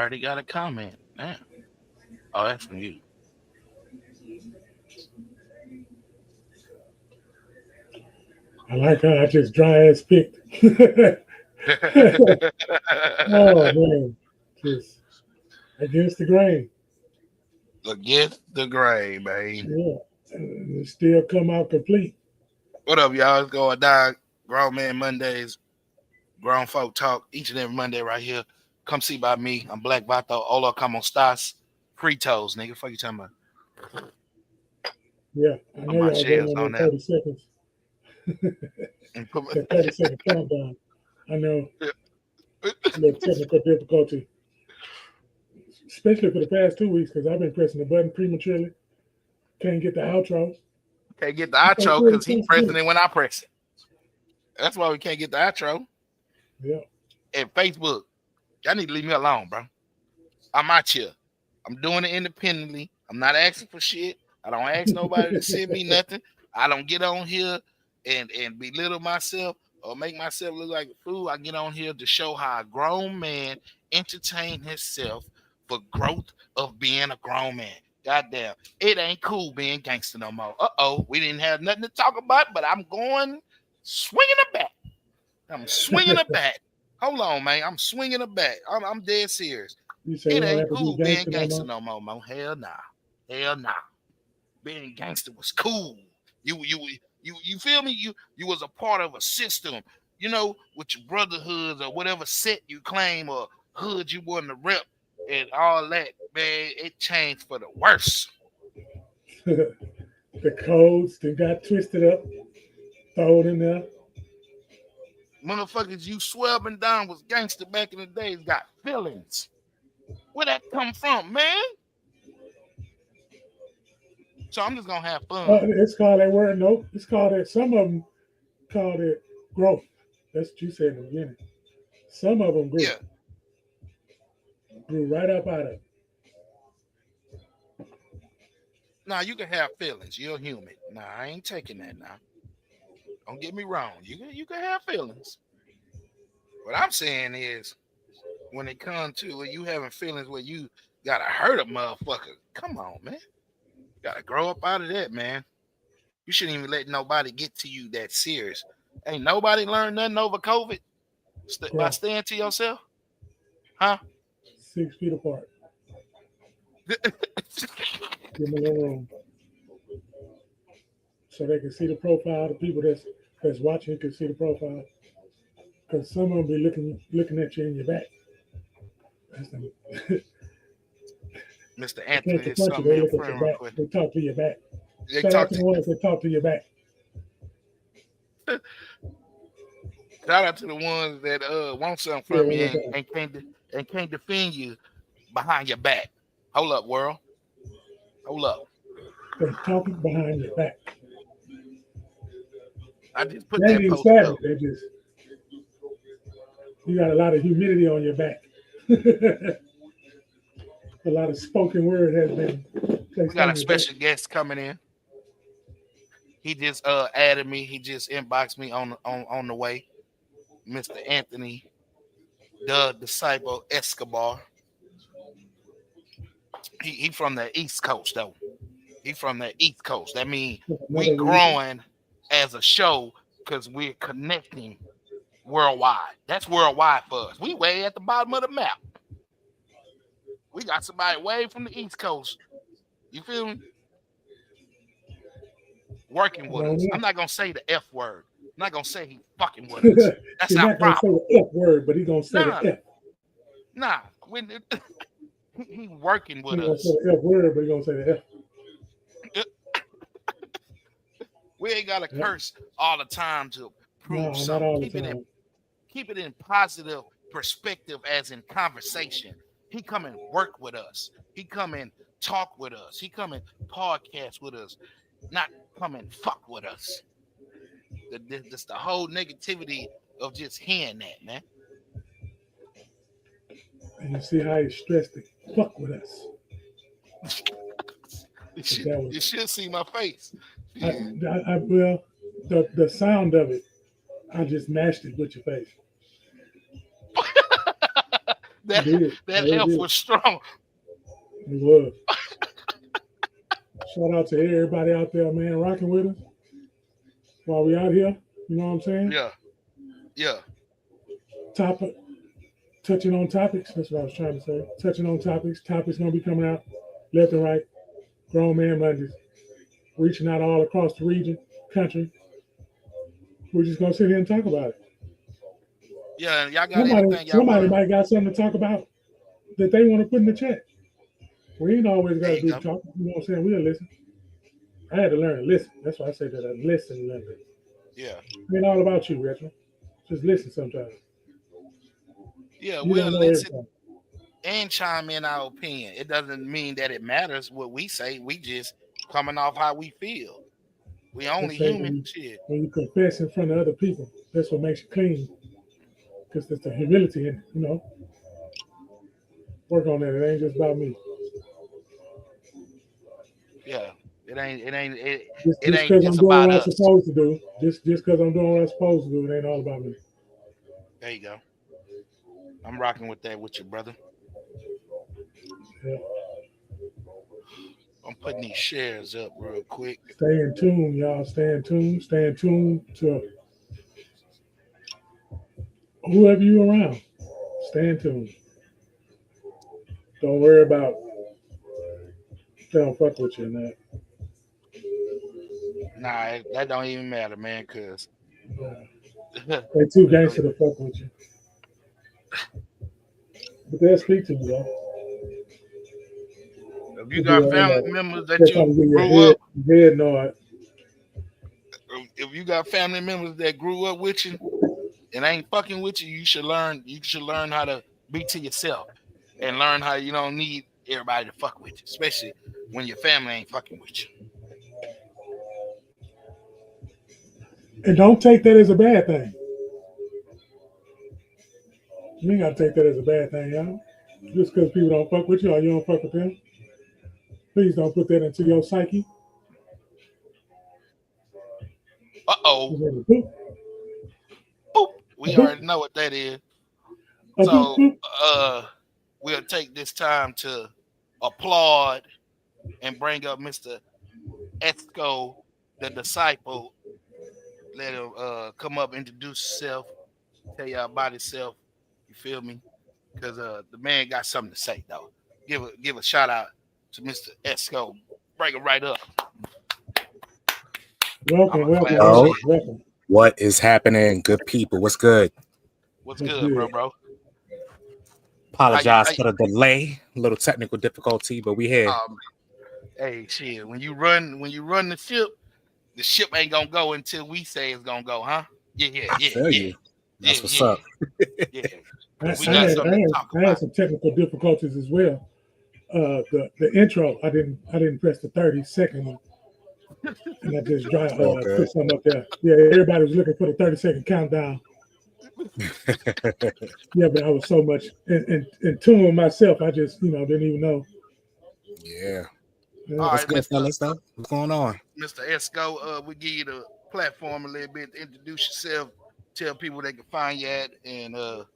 already got a comment. Damn. Oh, that's from you. I like how I just dry ass picked. Oh man, just against the grain. Against the grain, man. Yeah, and it still come out complete. What up, y'all? It's going down. Grown Man Mondays. Grown folk talk each and every Monday right here. Come see by me. I'm Black Vato. Hola, como estás? Fritos, nigga. Fuck you talking about? Yeah, I Put know my y'all waiting shells on on that there. 30 seconds, And put that 30 second countdown. I know my... a little technical difficulty, especially for the past 2 weeks because I've been pressing the button prematurely. Can't get the outro. Can't get the It's like outro really because he supposed to pressing do. it when I press it. That's why we can't get the outro. Yeah, And Facebook, y'all need to leave me alone, bro. I'm out here. I'm doing it independently. I'm not asking for shit. I don't ask nobody to send me nothing. I don't get on here and belittle myself or make myself look like a fool. I get on here to show how a grown man entertain himself for growth of being a grown man. Goddamn, it ain't cool being gangster no more. We didn't have nothing to talk about, but I'm going swinging a bat. I'm swinging a bat. Hold on, man. I'm swinging a bat. I'm dead serious. you say It you don't ain't have to be cool being gangster no gangster more. no more, man. Hell nah. Hell nah. Being gangster was cool. You feel me? You was a part of a system, you know, with your brotherhoods or whatever set you claim or hood you wanted to rep and all that, man. It changed for the worse. The codes that got twisted up, thrown in there. Motherfuckers you swerving down was gangster back in the days got feelings. Where that come from, man? So I'm just gonna have fun. It's called that word. Nope. It's called it. Some of them called it growth. That's what you said in the beginning. Some of them Yeah. grew right up out of it. Now you can have feelings. You're human. Nah, I ain't taking that now. Don't get me wrong. You can have feelings. What I'm saying is when it comes to you having feelings where you gotta hurt a motherfucker, come on, man. You gotta grow up out of that, man. You shouldn't even let nobody get to you that serious. Ain't nobody learned nothing over COVID by Grow staying to yourself, huh? 6 feet apart. Give them a little room so they can see the profile. The people that's watching can see the profile because some of them be looking at you in your back. That's them. Mr. They can't Anthony is confront you. something They in look at your front real back. quick. They talk to your back. They Shout out talk to to the ones that talk to your back. shout out to the ones that want something Yeah, from you one more and can't defend you behind your back. Hold up, world. Hold up. They talking behind your back. I just put They ain't that even post savage. up. They just you got a lot of humidity on your back. A lot of spoken word has been We placed got a on your back. special guest coming in. He just added me. He just inboxed me on the way. Mr. Anthony, the disciple Escobar. He from the East Coast though. He from the East Coast. That means we Another reason. growing as a show because we're connecting worldwide. That's worldwide for us. We way at the bottom of the map. We got somebody way from the East Coast. You feel me? Working with us. I'm not gonna say the F word. I'm not gonna say he fucking with us. That's He's our not gonna say problem. the F word, but he's gonna say Nah, the F. nah. When he working He with ain't gonna say us. the F word, but he's gonna say the F. We ain't gotta Yep. curse all the time to prove No, not something. all the time. Keep it in positive perspective as in conversation. He come and work with us. He come and talk with us. He come and podcast with us. Not come and fuck with us. That's the whole negativity of just hearing that, man. And you see how he stressed it. Fuck with us. That You was should see my face. well, the sound of it. I just matched it with your face. That F was strong. It was. Shout out to everybody out there, man, rocking with us while we out here. You know what I'm saying? Yeah. Touching on topics. That's what I was trying to say. Touching on topics. Topics gonna be coming out left and right. Grown Man Mondays. Reaching out all across the region, country. We're just gonna sit here and talk about it. Yeah, y'all got anything y'all somebody might got something to talk about that they want to put in the chat. We ain't always got to do the talking. You know what I'm saying? We'll listen. I had to learn to listen. That's why I say that. I listen a little bit. Yeah. It ain't all about you, Reginald. Just listen sometimes. Yeah, we'll listen and chime in our opinion. It doesn't mean that it matters what we say. We just coming off how we feel. We only human. When you confess in front of other people, that's what makes you clean. Because there's the humility in it, you know. Work on that. It ain't just about me. Yeah. It ain't because I'm just doing about what us. I'm supposed to do. Just because I'm doing what I'm supposed to do, it ain't all about me. There you go. I'm rocking with that with you, brother. Yeah. I'm putting these shares up real quick. Stay in tune, y'all. Stay in tune. Stay in tune to whoever you around. Stay in tune. Don't worry about if they don't fuck with you or not. Nah, that don't even matter, man, because they too gangster to fuck with you. But they'll speak to you, though. If you got family members that you grew up, if you got family members that grew up with you and ain't fucking with you, you should learn how to be to yourself and learn how you don't need everybody to fuck with you, especially when your family ain't fucking with you. And don't take that as a bad thing. You ain't gotta take that as a bad thing, y'all. Just because people don't fuck with you or you don't fuck with them. Please don't put that into your psyche. Uh-oh. Boop. We already know what that is. So we'll take this time to applaud and bring up Mr. Esco, the disciple. Let him come up, introduce himself, tell y'all about himself. You feel me? Because the man got something to say, though. Give a shout out to Mr. Esco. Bring it right up. Welcome. What is happening, good people? What's good? What's good, bro? Apologize for the delay, a little technical difficulty, but we here. Hey, shit. When you run the ship ain't gonna go until we say it's gonna go, huh? Yeah. That's what's up. Yeah. I had some technical difficulties as well. The intro, I didn't press the 30-second one. And I just put something up there. Yeah, everybody was looking for the 30-second countdown. Yeah, but I was so much in tune with myself, I just didn't even know. Yeah. All right, good, fellas. What's going on? Mr. Esco, we give you the platform a little bit to introduce yourself, tell people they can find you at, and we'll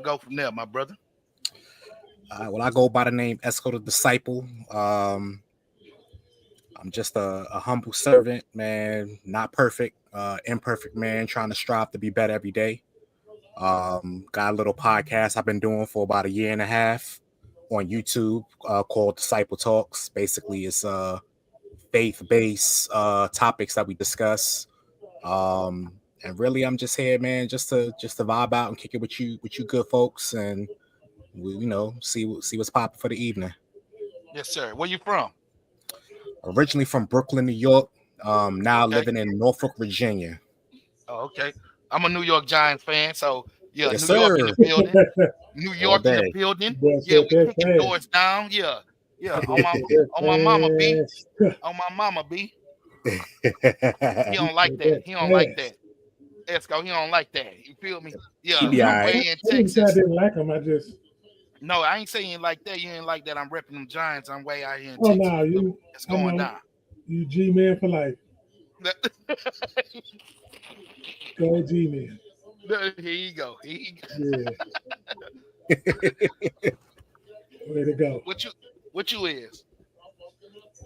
go from there, my brother. Well, I go by the name Esco the Disciple. I'm just a humble servant, man, not perfect, imperfect man, trying to strive to be better every day. Got a little podcast I've been doing for about 1.5 years on YouTube called Disciple Talks. Basically, it's faith-based topics that we discuss. And really, I'm just here, man, just to vibe out and kick it with you good folks, and we, see what's popping for the evening. Yes, sir. Where you from? Originally from Brooklyn, New York. Now living in Norfolk, Virginia. Oh, okay. I'm a New York Giants fan, so yes, New sir. York in the building. New York in the building. Yeah, we kicking doors down. Yeah. On my mama, B. On my mama, B. He don't like that. Esco, he don't like that. You feel me? Yeah. I'm way in Texas. I didn't like him. I just. No, I ain't saying like that. You ain't like that. I'm repping them Giants. I'm way out here in Texas. Oh, no, it's going down. You G-man for life. Go G-man. Here you go. Yeah. Way to go. What you is?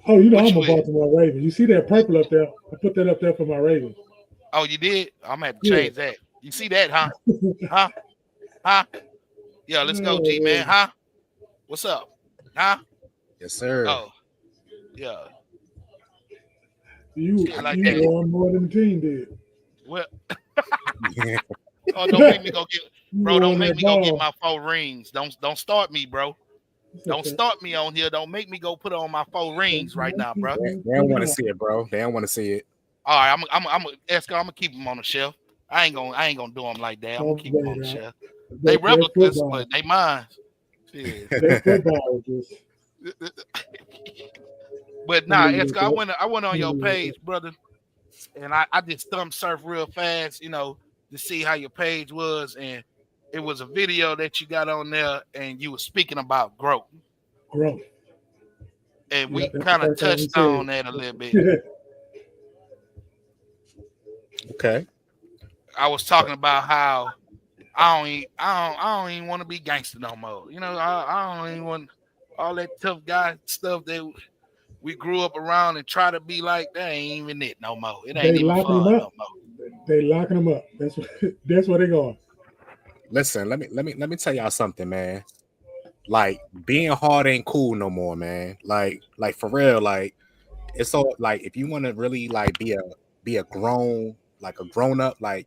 Oh, you know What I'm you a is? Baltimore Raven. You see that purple up there? I put that up there for my Ravens. Oh, you did? I'm gonna have to Yeah. change that. You see that, huh? Huh? Huh? Yeah, let's go, G man. Huh? What's up? Huh? Yes, sir. Oh, yeah. You Shit like that. won more than the team did. Well, Yeah. oh, don't make me go get, You bro. Don't won make that me go get ball. my 4 rings. Don't start me, bro. Don't Okay. start me on here. Don't make me go put on my 4 rings right now, bro. They don't want to see it, bro. They don't want to see it. All right, I'm gonna keep them on the shelf. I ain't gonna do them like that. I'm gonna keep them on the shelf. They replicas, but they mine. That football just. But nah, Esco, I went on your page, brother, and I just thumb surf real fast, to see how your page was, and it was a video that you got on there, and you were speaking about growth. Growth. And we kind of touched on that a little bit. Okay. I was talking about how I don't even want to be gangster no more. I don't even want all that tough guy stuff that we grew up around and try to be like. That ain't even it no more. It ain't even fun no more. They locking them up. That's where they going. Listen, let me tell y'all something, man. Like being hard ain't cool no more, man. Like for real, like it's all like if you want to really like be a grown up, like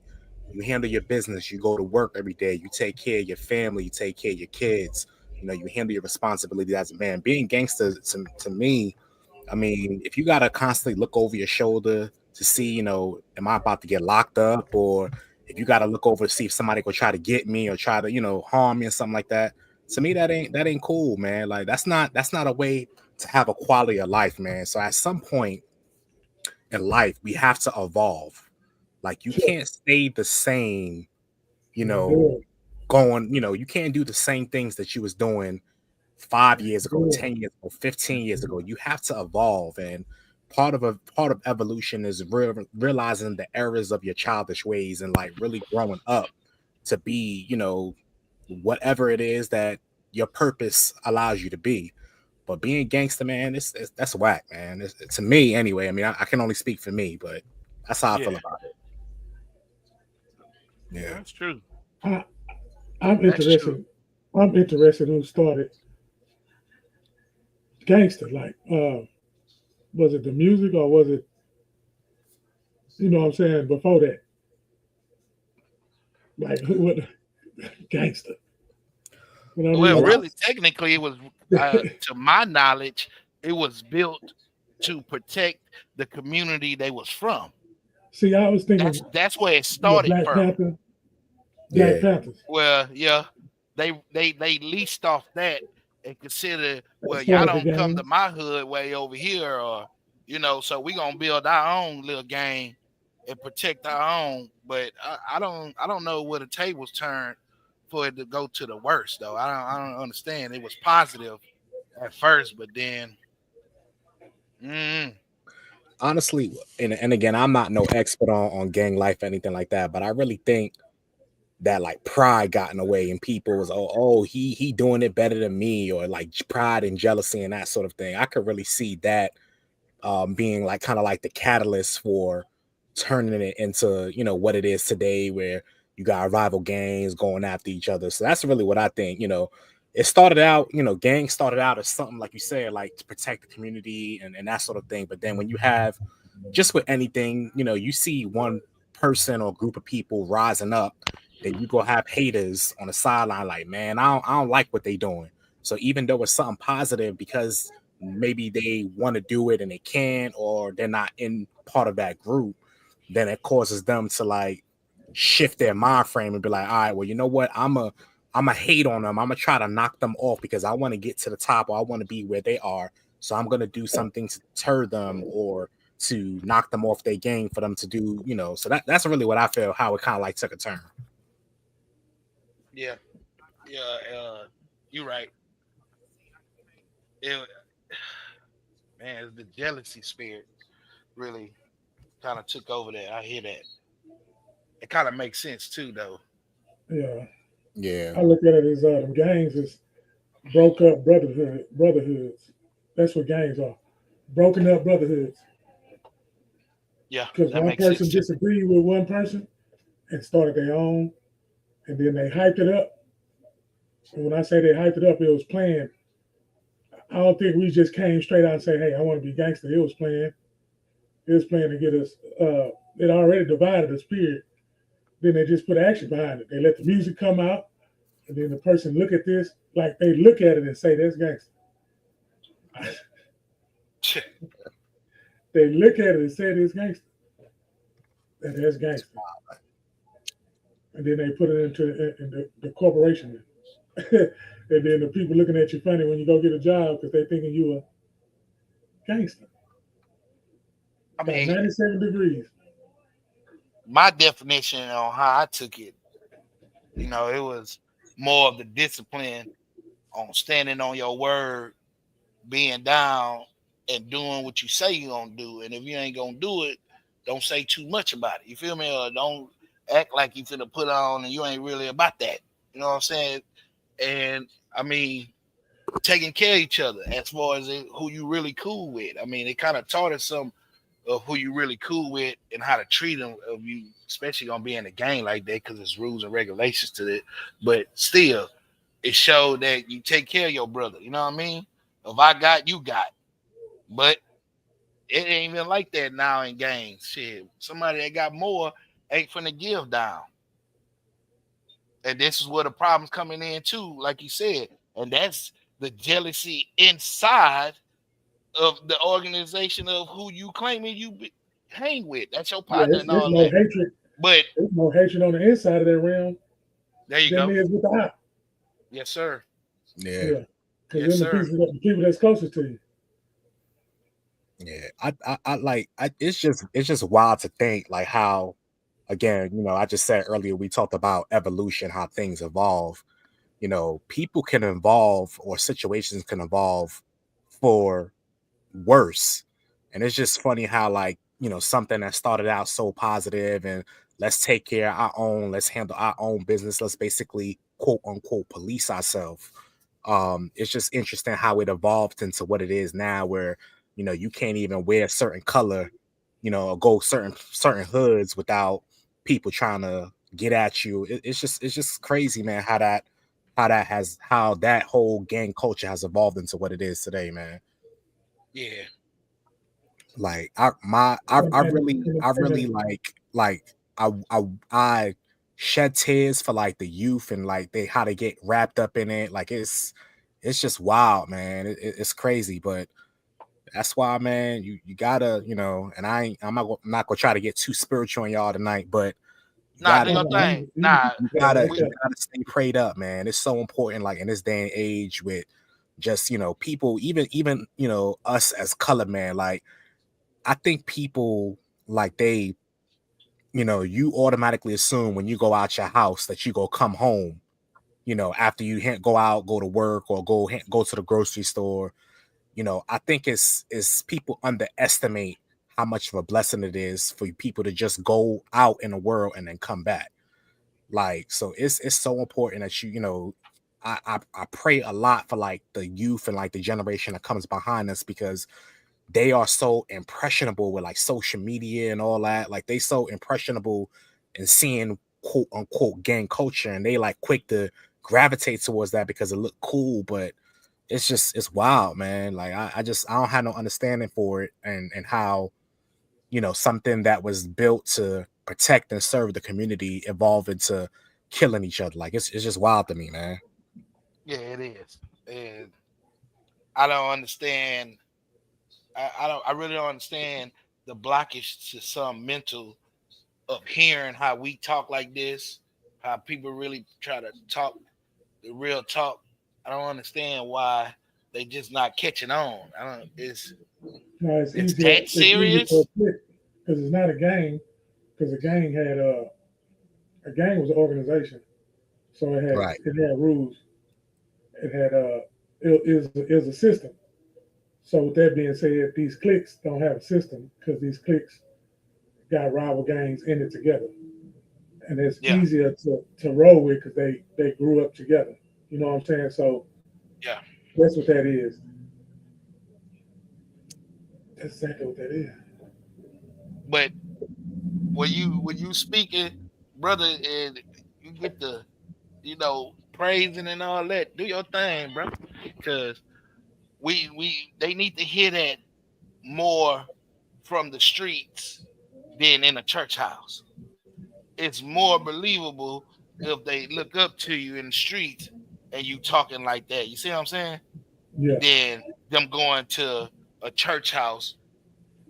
you handle your business, you go to work every day, you take care of your family, you take care of your kids, you handle your responsibility as a man. Being gangster to me, I mean, if you gotta constantly look over your shoulder to see, am I about to get locked up, or if you gotta look over to see if somebody go try to get me or try to, harm me or something like that. To me, that ain't cool, man. Like that's not a way to have a quality of life, man. So at some point in life, we have to evolve. Like you can't stay the same, going, you can't do the same things that you was doing 5 years ago, 10 years ago, 15 years ago. You have to evolve. And part of evolution is realizing the errors of your childish ways and like really growing up to be, whatever it is that your purpose allows you to be. But being gangster, man, that's whack, man. To me, anyway. I mean, I can only speak for me, but that's how I feel about it. Yeah, that's true. I'm interested. I'm interested in who started gangster. Like, was it the music or was it, what I'm saying, before that? Like, what gangster? Well, really, technically, it was, to my knowledge, it was built to protect the community they was from. See, I was thinking that's where it started. Black Panther. Black Panthers. Well, yeah, they leased off that and consider, well, y'all don't come to my hood way over here, or so we gonna build our own little gang and protect our own. But I don't know where the tables turned for it to go to the worst, though. I don't understand. It was positive at first, but then honestly, and again, I'm not no expert on gang life or anything like that, but I really think that like pride got in the way and people was he doing it better than me, or like pride and jealousy and that sort of thing. I could really see that being like kind of like the catalyst for turning it into what it is today, where you got rival gangs going after each other. So that's really what I think. It started out, gangs started out as something like you said, like to protect the community and that sort of thing. But then when you have just with anything, you see one person or group of people rising up, then you go have haters on the sideline like, man, I don't like what they doing. So even though it's something positive, because maybe they want to do it and they can't, or they're not in part of that group, then it causes them to like shift their mind frame and be like, all right, well, you know what? I'm a hate on them. I'm gonna try to knock them off because I want to get to the top, or I want to be where they are. So I'm gonna do something to deter them or to knock them off their game for them to do, So that's really what I feel, how it kind of like took a turn. Yeah, you're right. Man, the jealousy spirit really kind of took over that. I hear that. It kind of makes sense too, though. Yeah. Yeah. I look at it as them gangs is broke up brotherhoods. That's what gangs are. Broken up brotherhoods. Yeah, Because that one makes sense person too. disagreed with one person and started their own, and then they hyped it up. And when I say they hyped it up, it was planned. I don't think we just came straight out and say, "Hey, I want to be gangster." It was planned. It was planned to get us. It already divided us. Period. Then they just put action behind it. They let the music come out, and then the person look at this like they look at it and say, "That's gangster." They look at it and say, "It's gangster." That's gangster. And then they put it into the corporation. And then the people looking at you funny when you go get a job because they thinking you a gangster. I About mean, 97 degrees. my definition on how I took it, it was more of the discipline on standing on your word, being down, and doing what you say you're gonna do. And if you ain't gonna do it, don't say too much about it. You feel me? Or don't act like you finna put on and you ain't really about that. You know what I'm saying? And I mean, taking care of each other as far as who you really cool with. I mean, it kind of taught us some of who you really cool with and how to treat them of you, especially gonna be in a game like that because there's rules and regulations to it. But still, it showed that you take care of your brother. You know what I mean? If I got, you got. But it ain't even like that now in games. Shit, somebody that got more ain't finna give down. And this is where the problems coming in too, like you said. And that's the jealousy inside of the organization of who you claiming hang with. That's your Yeah, partner and it's all more that. hatred. But There's more hatred on the inside of that realm there you than go. there is with the out. Yes, sir. Yeah. Yeah. Because Yes, then sir. the people that's closest to you. Yeah. It's just wild to think like how, again, I just said earlier, we talked about evolution, how things evolve. People can evolve or situations can evolve for worse. And it's just funny how, like, something that started out so positive and let's take care of our own, let's handle our own business, let's basically quote unquote police ourselves. It's just interesting how it evolved into what it is now, where you can't even wear a certain color, or go certain hoods without people trying to get at you. It's just crazy, man, how that whole gang culture has evolved into what it is today, man. Yeah. Like And, and, and, I and really I shed tears for like the youth and like how they get wrapped up in it. Like it's just wild, man. It's crazy, but that's why, man, you gotta, and I'm not gonna try to get too spiritual on y'all tonight, but you Nah, gotta do no, your no, thing. you, Nah, you yeah, gotta like we you that. gotta stay prayed up, man. It's so important, like in this day and age with just people, even us as color, man. Like I think people like you automatically assume when you go out your house that you go come home, after you go out, go to work or go to the grocery store. I think it's people underestimate how much of a blessing it is for people to just go out in the world and then come back. Like, so it's so important that I pray a lot for like the youth and like the generation that comes behind us, because they are so impressionable with like social media and all that. Like they so impressionable in seeing quote unquote gang culture, and they like quick to gravitate towards that because it look cool. But it's wild, man. Like I don't have no understanding for it, and how something that was built to protect and serve the community evolved into killing each other. Like it's just wild to me, man. yeah, it is. And I don't understand. I really don't understand the blockage to some mental of hearing how we talk like this, how people really try to talk the real talk. I don't understand why they just not catching on. I don't. No, It's that it's easy for serious. a click because it's not a gang. Because a gang was an organization, so Right. it had rules. It had it was a system. So with that being said, these cliques don't have a system because these cliques got rival gangs in it together. and it's easier to roll with because they grew up together. You know what I'm saying? So yeah, that's what that is. That's exactly what that is. but when you speaking, brother, and you get the praising and all that, do your thing, bro, because they need to hear that more from the streets than in a church house. It's more believable if they look up to you in the streets and you talking like that. You see what I'm saying? Yeah. Than them going to a church house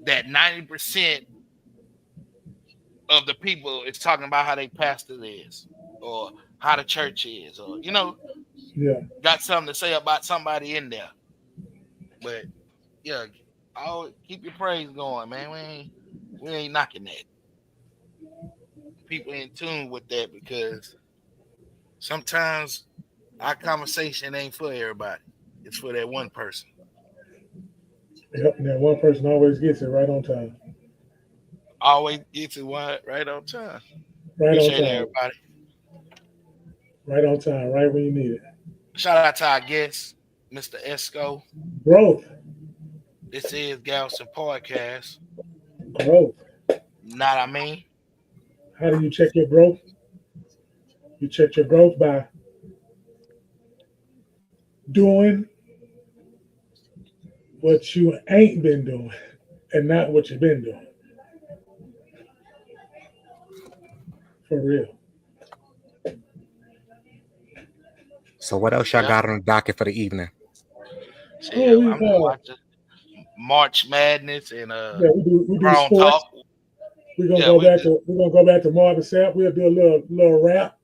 that 90% of the people is talking about how they pastor is or how the church is, or Yeah. got something to say about somebody in there. But yeah, I'll keep your praise going, man. We ain't knocking that. People in tune with that because sometimes our conversation ain't for everybody. It's for that one person. Yep. And that one person always gets it right on time. Always gets it right on time. Right on Appreciate time. everybody. Right on time. Right when you need it. Shout out to our guest, Mr. Esco. Growth. This is Galvestonpodcast. Growth. Not I mean. How do you check your growth? You check your growth by doing what you ain't been doing and not what you've been doing. For real. So what else y'all got on the docket for the evening? I'm watching March Madness and we do Grown sports. Talk. We're gonna go back to Marvin Sapp. We'll do a little rap.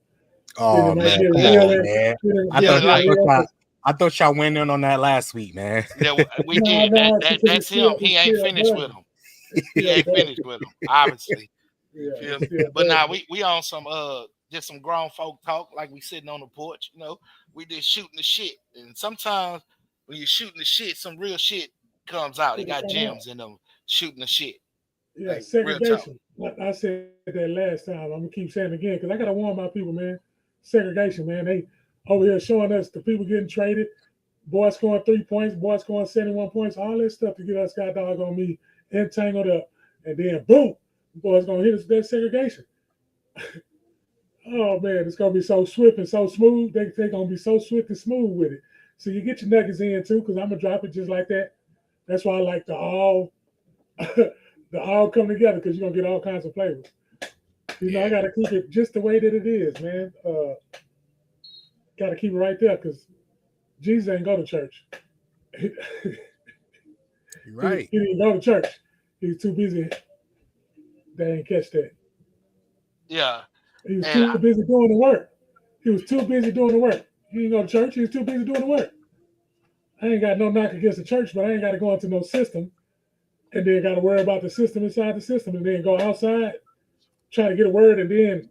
Oh man, come on, man. I thought y'all went in on that last week, man. Yeah, we did. That's him. He ain't finished with him. He ain't finished with him, obviously. Yeah, but now we on some just some grown folk talk, like we sitting on the porch. We just shooting the shit, and sometimes when you're shooting the shit, some real shit comes out. They got gems in them shooting the shit. Yeah, like, segregation. I said that last time. I'm gonna keep saying it again because I gotta warn my people, man. Segregation, man. They over here showing us the people getting traded, boys scoring 3 points, boys scoring 71 points, all this stuff to get us got dog on me entangled up, and then boom, boys gonna hit us with that segregation. Oh man, it's gonna be so swift and so smooth. They gonna be so swift and smooth with it. So you get your nuggets in too, because I'm gonna drop it just like that. That's why I like the all come together, because you're gonna get all kinds of flavors. I gotta keep it just the way that it is, man. Gotta keep it right there, because Jesus ain't go to church. You're right. He didn't go to church. He was too busy. They ain't catch that. Yeah. He was too busy doing the work. He didn't go to church. He was too busy doing the work. I ain't got no knock against the church, but I ain't got to go into no system and then got to worry about the system inside the system, and then go outside, try to get a word, and then,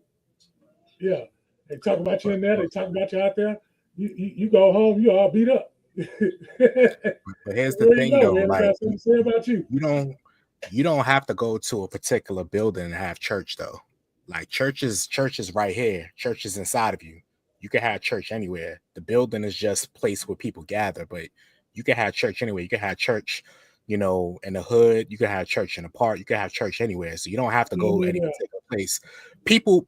they talk about you in there. They talk about you out there. You go home, you all beat up. But here's the thing, though. Man, like, something to say about you. You don't have to go to a particular building and have church, though. Like, church is right here. Church is inside of you. You can have church anywhere. The building is just a place where people gather, but you can have church anywhere. You can have church, in the hood. You can have church in the park. You can have church anywhere. So you don't have to go to any particular place. People,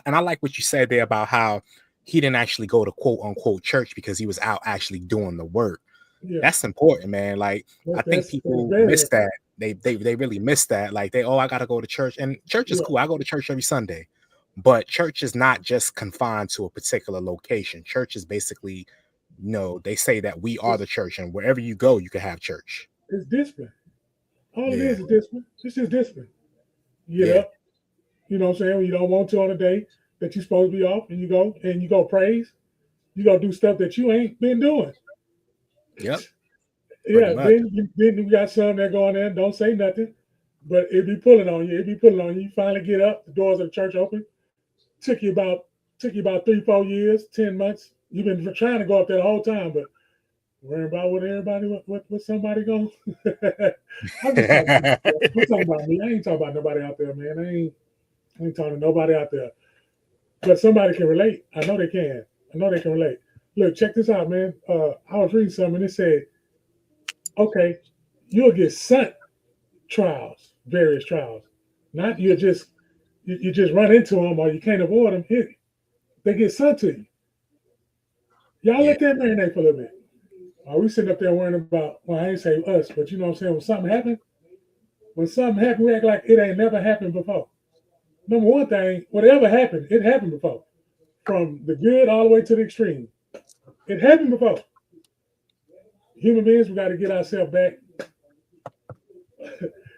and I like what you said there about how he didn't actually go to quote unquote church because he was out actually doing the work. Yeah. That's important, man. Like, I think people miss that. They really miss that. Like, I gotta go to church, and church is cool. I go to church every Sunday, but church is not just confined to a particular location. Church is basically, they say that we are the church, and wherever you go, you can have church. It's discipline. All it is discipline. It's just discipline. You get up. You know what I'm saying? When you don't want to on a day that you're supposed to be off, and you go praise. You go do stuff that you ain't been doing. Yep. Yeah, then you got some that go in there and don't say nothing, but it be pulling on you. You finally get up, the doors of the church open. Took you about 3-4 years, 10 months. You've been trying to go up there the whole time, but worrying about what somebody going. I'm talking about me. I ain't talking about nobody out there, man. I ain't talking to nobody out there. but somebody can relate. I know they can. I know they can relate. Look, check this out, man. I was reading something and it said, okay, you'll get sent trials, various trials. Not you just run into them or you can't avoid them. They get sent to you. Y'all let that marinate for a little bit. We sitting up there worrying about, well, I ain't say us, but you know what I'm saying? When something happened, we act like it ain't never happened before. Number one thing, whatever happened, it happened before. From the good all the way to the extreme. It happened before. Human beings, we got to get ourselves back.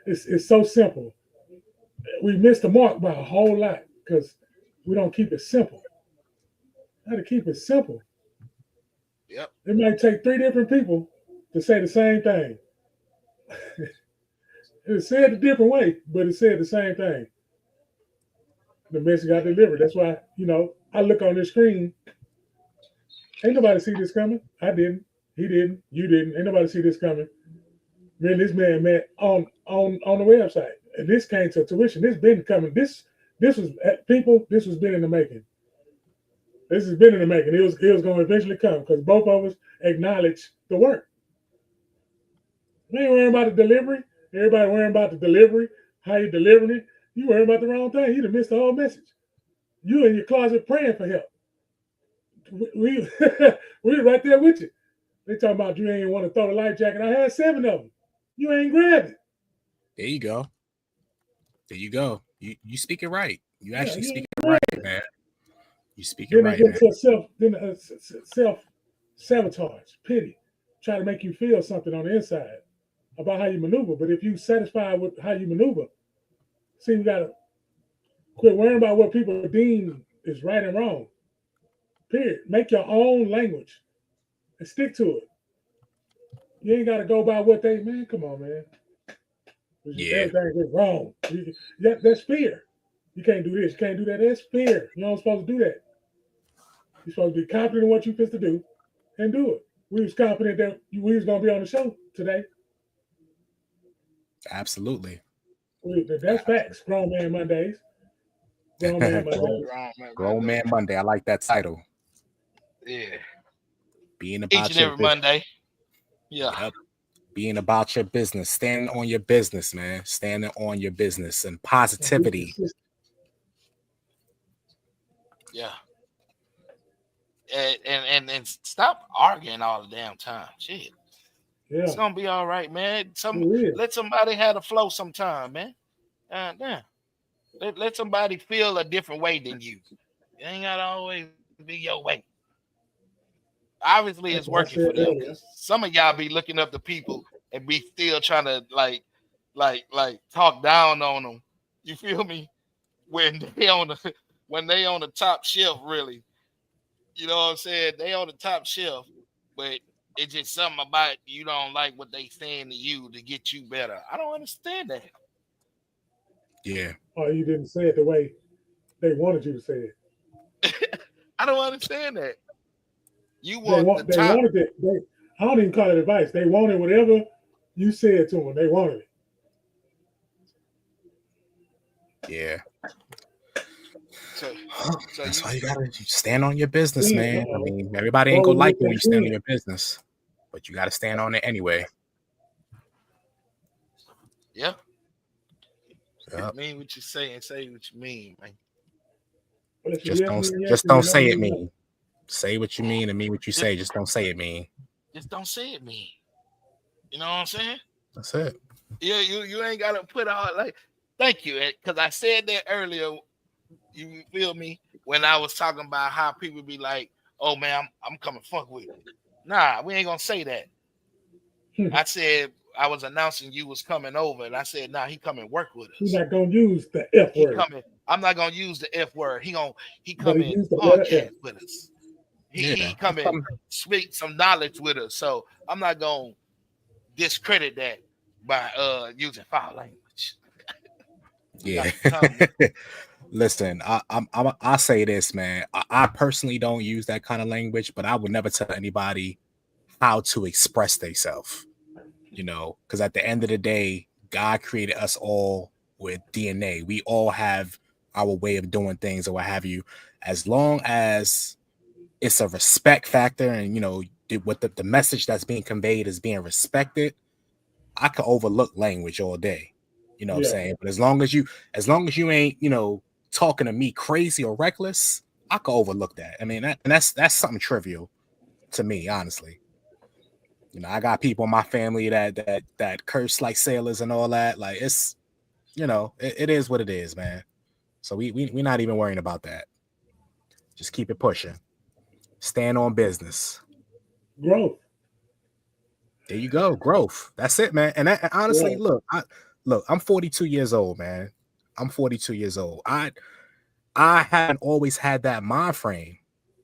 It's so simple. We missed the mark by a whole lot because we don't keep it simple. Got to keep it simple. Yep. It might take 3 different people to say the same thing. It's said a different way, but it said the same thing. The message got delivered. That's why, I look on the screen. Ain't nobody see this coming. I didn't. He didn't. You didn't. Ain't nobody see this coming. Man, this man met on the website. And this came to tuition. This been coming. This was people, this was been in the making. This has been in the making. It was going to eventually come because both of us acknowledge the work. We ain't worrying about the delivery. Everybody worrying about the delivery, how you delivering it. You worrying about the wrong thing. You done missed the whole message. You in your closet praying for help. We we right there with you. They talking about you ain't want to throw the life jacket. I had 7 of them. You ain't grabbed it. There you go. There you go. You speak it right. You actually speak it right, man. You speak it right, man. Self-sabotage, pity, try to make you feel something on the inside about how you maneuver. But if you satisfied with how you maneuver, see, we got to quit worrying about what people deem is right and wrong. Period. Make your own language and stick to it. You ain't got to go by what man, come on, man. Everything is wrong. That's fear. You can't do this. You can't do that. That's fear. You're not supposed to do that. You're supposed to be confident in what you're supposed to do and do it. We was confident that we was going to be on the show today. Absolutely. That's facts. Grown Man Mondays. Grown Man Monday. Grown Man Monday. I like that title. Yeah. Being about each and every Monday. Yeah. Yep. Being about your business, standing on your business, man. Standing on your business and positivity. Yeah. And stop arguing all the damn time. Shit. Yeah. It's gonna be all right, man. Let somebody have the flow sometime, man. Damn. Let somebody feel a different way than you. It ain't gotta always be your way. Obviously, it's working for them. Some of y'all be looking up to people and be still trying to like talk down on them. You feel me? When they on the top shelf, really. You know what I'm saying? They on the top shelf, but it's just something about you don't like what they saying to you to get you better. I don't understand that. Yeah. Or you didn't say it the way they wanted you to say it. I don't understand that. You want the top. They wanted it. I don't even call it advice. They wanted whatever you said to them. They wanted it. Yeah. So that's why you gotta stand on your business, man. I mean, everybody ain't gonna like you when you stand on your business, but you gotta stand on it anyway. Yeah. Yep. Mean what you say and say what you mean, man. Just don't say it mean. Say what you mean and mean what you say. Just don't say it mean. Just don't say it mean. You know what I'm saying? That's it. Yeah, you ain't gotta put out like. Thank you, because I said that earlier. You feel me? When I was talking about how people be like, "Oh man, I'm coming fuck with it." Nah, we ain't gonna say that. I said I was announcing you was coming over, and I said, "Nah, he coming work with us." He's not gonna use the F word. I'm not gonna use the F word. He coming podcast with us. He coming speak some knowledge with us. So I'm not gonna discredit that by using foul language. Yeah. Listen, I say this, man. I personally don't use that kind of language, but I would never tell anybody how to express themselves. You know, because at the end of the day, God created us all with DNA. We all have our way of doing things or what have you, as long as it's a respect factor and, you know, what the message that's being conveyed is being respected, I could overlook language all day. You know what I'm saying? But as long as you ain't, you know, talking to me crazy or reckless, I could overlook that. I mean, that's something trivial to me, honestly. You know, I got people in my family that curse like sailors and all that. Like, it's, you know, it is what it is, man. So we're not even worrying about that. Just keep it pushing. Stand on business. Growth. There you go. Growth. That's it, man. And honestly, look, I'm 42 years old, man. I'm 42 years old. I haven't always had that mind frame.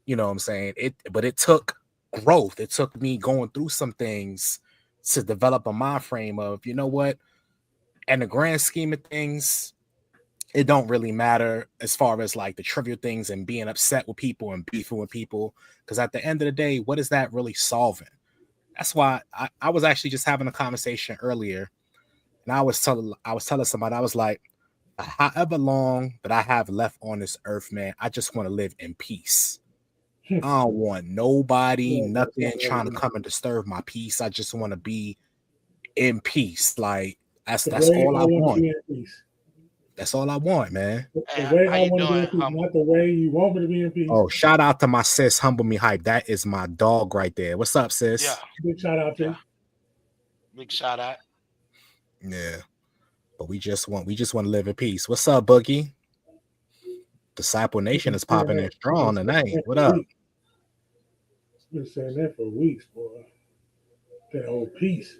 You know what I'm saying? But it took growth. It took me going through some things to develop a mind frame of, you know what? In the grand scheme of things, it don't really matter as far as like the trivial things and being upset with people and beefing with people. Because at the end of the day, what is that really solving? That's why I was actually just having a conversation earlier, and I was telling somebody, I was like, however long that I have left on this earth, man, I just want to live in peace. I don't want nobody, nothing trying to come and disturb my peace. I just want to be in peace. Like that's all I want. That's all I want, man. The way I want to be in peace, not the way you want me to be in peace. Oh, shout out to my sis, Humble Me Hype. That is my dog right there. What's up, sis? Yeah. Big shout out to you. Big shout out. Yeah. But we just want to live in peace. What's up, Boogie? Disciple Nation is popping in strong tonight. What up? Been saying that for weeks, boy. That old peace.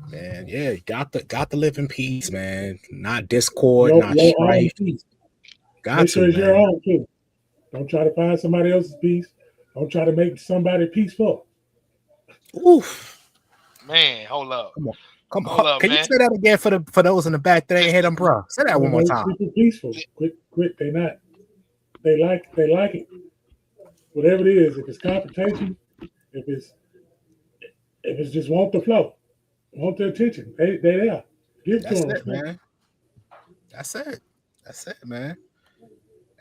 Man, yeah, you got to live in peace, man. Not discord, not strife. Make sure it's your own too. Don't try to find somebody else's peace. Don't try to make somebody peaceful. Oof. Man, hold up. Come on. Can you say that again for those in the back that ain't heard them, bro? Say that one more time. People peaceful. Quit. They not. They like it. Whatever it is, if it's confrontation, if it's just want the flow, want the attention, they there. Give That's to them, it, man. That's it, man.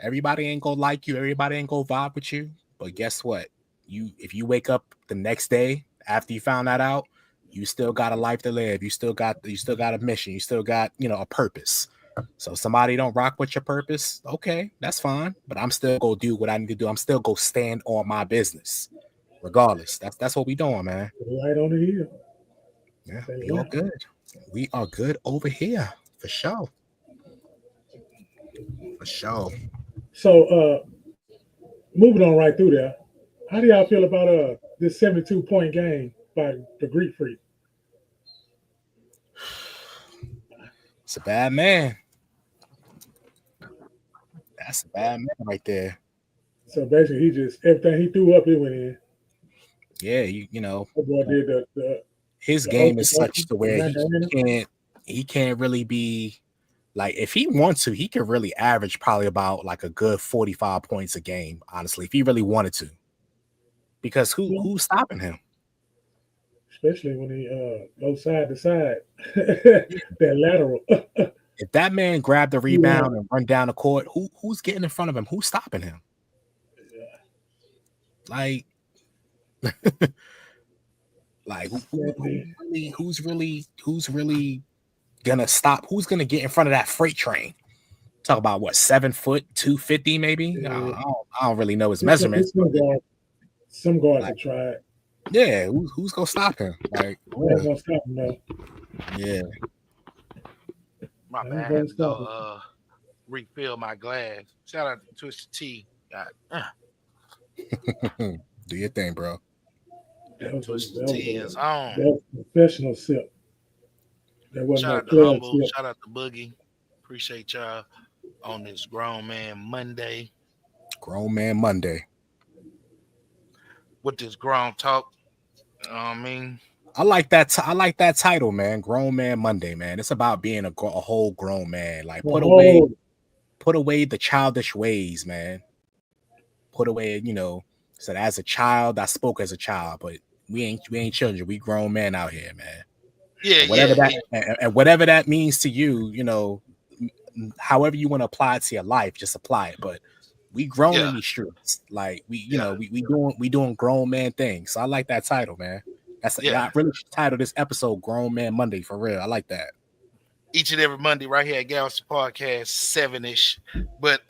Everybody ain't gonna like you. Everybody ain't gonna vibe with you. But guess what? If you wake up the next day after you found that out, you still got a life to live. You still got a mission. You still got, you know, a purpose. So if somebody don't rock with your purpose, okay, that's fine. But I'm still gonna do what I need to do. I'm still gonna stand on my business, regardless. That's what we doing, man. Right on the hill. Yeah, we all good. We are good over here for sure. For sure. So moving on right through there. How do y'all feel about this 72-point game by the Greek Freak? It's a bad man. That's a bad man right there. So basically, everything he threw up, it went in. Yeah, you know. That boy did his game is such to where he can't really be like, if he wants to, he could really average probably about like a good 45 points a game, honestly, if he really wanted to. Because who's stopping him? Especially when he goes side to side, that lateral. If that man grabbed the rebound and run down the court, who's getting in front of him? Who's stopping him? Like, like who's really gonna stop? Who's gonna get in front of that freight train? Talk about what, 7 foot, 250 maybe? Yeah. I don't really know his measurements. Some guards have tried. Yeah, who's gonna stop him? Like, gonna stop him, though. Yeah. My man, I had to go refill my glass. Shout out to Twisted Tea. Do your thing, bro. Twisted Tea is on. That was a professional sip. That wasn't shout out to Humble. Sip. Shout out to Boogie. Appreciate y'all on this Grown Man Monday. Grown Man Monday. With this grown talk. You know what I mean? I like that title, man. Grown Man Monday, man. It's about being a whole grown man. Like, put away the childish ways, man. Put away, you know. So as a child, I spoke as a child, but we ain't children. We grown men out here, man. Yeah, and whatever that means to you, you know, however you want to apply it to your life, just apply it. But we grown in these streets, like we doing grown man things. So I like that title, man. That's I really should title this episode "Grown Man Monday" for real. I like that. Each and every Monday, right here at Galvestonpodcast, 7-ish. But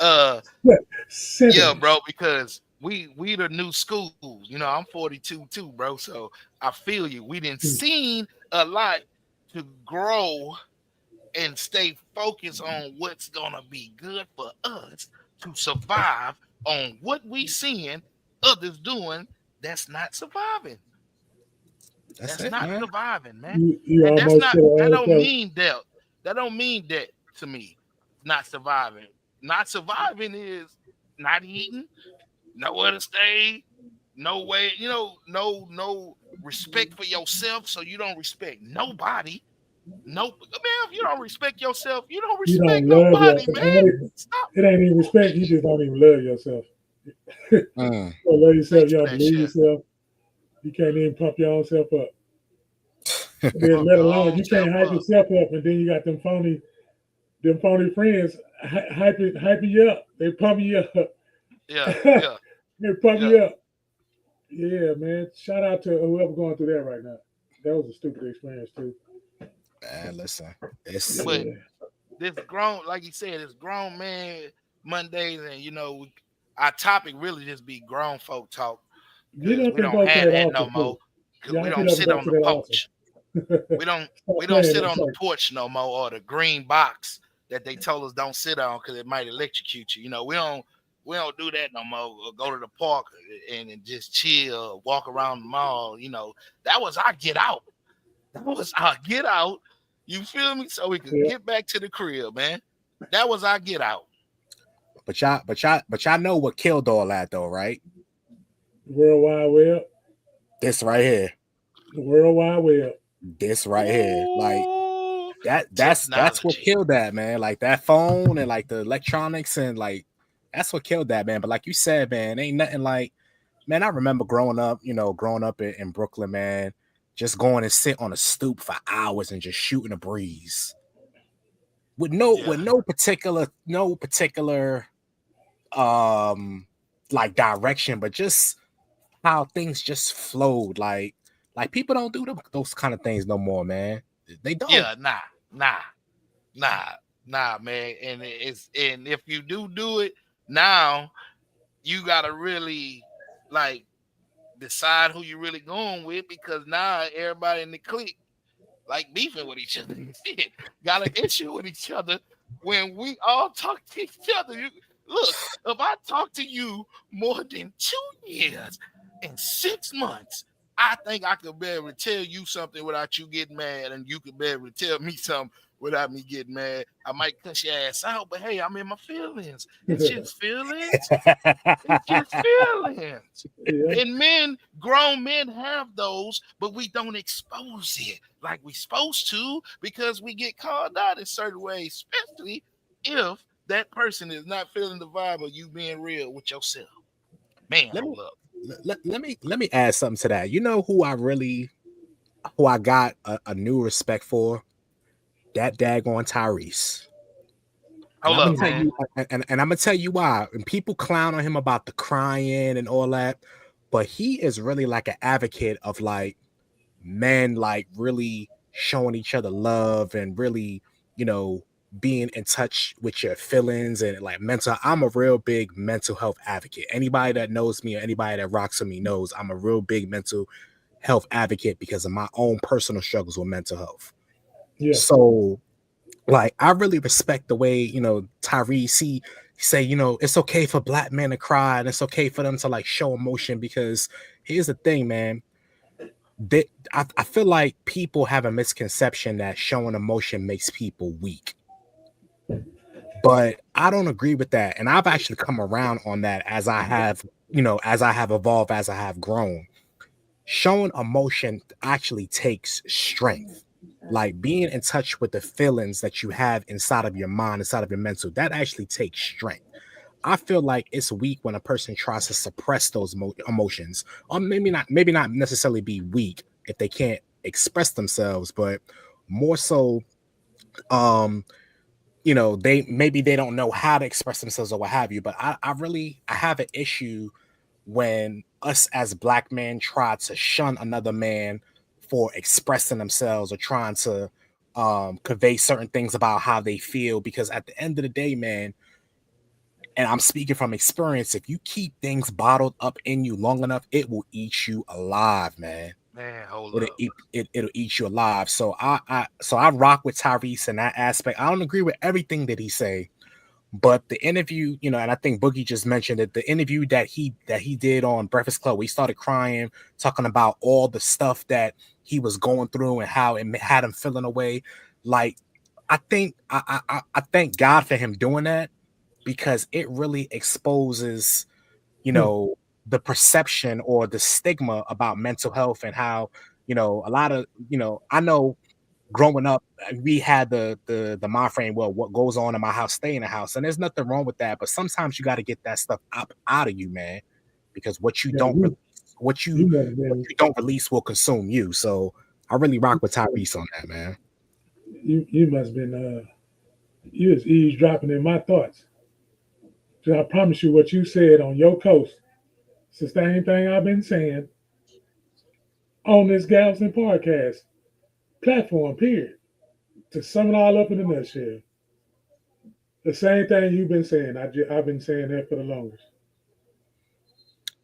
yeah, bro, because we the new schools. You know, I'm 42 too, bro. So I feel you. We didn't seen a lot to grow and stay focused on what's gonna be good for us to survive on what we seeing others doing that's not surviving. That's not surviving, man. And that's not, that don't mean that. That don't mean that to me. Not surviving. Not surviving is not eating, nowhere to stay, no way, you know, no respect for yourself, so you don't respect nobody. No, man, if you don't respect yourself, you don't respect nobody, man. Stop. It ain't even respect, you just don't even love yourself. You don't love yourself, you don't believe yourself. You can't even pump your own self up. Then let alone you can't hype yourself up, and then you got them phony friends hyping you up. They pump you up. Yeah. They pump you up. Yeah, man. Shout out to whoever going through that right now. That was a stupid experience too. Man, listen, but this grown, like you said, it's grown man Mondays, and you know, our topic really just be grown folk talk. We don't have that no more because we don't sit on the porch. We don't sit on the porch no more, or the green box that they told us don't sit on because it might electrocute you. You know, we don't do that no more. Or go to the park and just chill, walk around the mall. You know, that was our get out. That was our get out. You feel me? So we could get back to the crib, man. That was our get out. But y'all know what killed all that though, right? World Wide Web. This right here. The World Wide Web. This right here. Like that's what killed that, man. Like that phone and like the electronics and like that's what killed that, man. But like you said, man, ain't nothing like, man, I remember growing up in Brooklyn, man, just going and sit on a stoop for hours and just shooting a breeze. With no particular like direction, but just how things just flowed. Like people don't do those kind of things no more, man. They don't. Yeah, nah, man. And if you do it now, you gotta really like decide who you really going with, because now everybody in the clique like beefing with each other. Shit, got an issue with each other when we all talk to each other. Look, if I talk to you more than 2 years and 6 months, I think I could be able to tell you something without you getting mad, and you could be able to tell me something without me getting mad. I might cuss your ass out, but hey, I'm in my feelings. It's just feelings. It's just feelings. Yeah. And men, grown men have those, but we don't expose it like we supposed to, because we get called out in certain ways, especially if that person is not feeling the vibe of you being real with yourself. Man, let me add something to that. You know who I got a new respect for? That daggone Tyrese. And I'm gonna tell you why. And people clown on him about the crying and all that, but he is really like an advocate of like men like really showing each other love and really, you know, being in touch with your feelings and like mental. I'm a real big mental health advocate. Anybody that knows me or anybody that rocks with me knows I'm a real big mental health advocate because of my own personal struggles with mental health. Yeah. So like I really respect the way, you know, Tyrese, he say, you know, it's okay for black men to cry and it's okay for them to like show emotion, because here's the thing, man. I feel like people have a misconception that showing emotion makes people weak. But I don't agree with that. And I've actually come around on that as I have, you know, as I have evolved, as I have grown. Showing emotion actually takes strength. Like being in touch with the feelings that you have inside of your mind, inside of your mental, that actually takes strength. I feel like it's weak when a person tries to suppress those emotions, or maybe not necessarily be weak if they can't express themselves, but more so, you know, they don't know how to express themselves or what have you. But I have an issue when us as black men try to shun another man for expressing themselves or trying to convey certain things about how they feel, because at the end of the day, man, and I'm speaking from experience, if you keep things bottled up in you long enough, it will eat you alive, man. Man, hold It'll up. It'll eat you alive. So I rock with Tyrese in that aspect. I don't agree with everything that he say, but the interview, you know, and I think Boogie just mentioned it, the interview that he did on Breakfast Club, where he started crying, talking about all the stuff that he was going through and how it had him feeling away. Like, I think I thank God for him doing that, because it really exposes, you know, the perception or the stigma about mental health, and how, you know, a lot of, you know, I know growing up, we had the mind frame, well, what goes on in my house, stay in the house. And there's nothing wrong with that. But sometimes you got to get that stuff out of you, man, because what you don't release, what you don't release will consume you. So I really rock with Tyrese on that, man. You must have been you was eavesdropping in my thoughts. So I promise you, what you said on your coast, it's the same thing I've been saying on this Galveston podcast platform, period. To sum it all up in a nutshell, the same thing you've been saying. I've been saying that for the longest.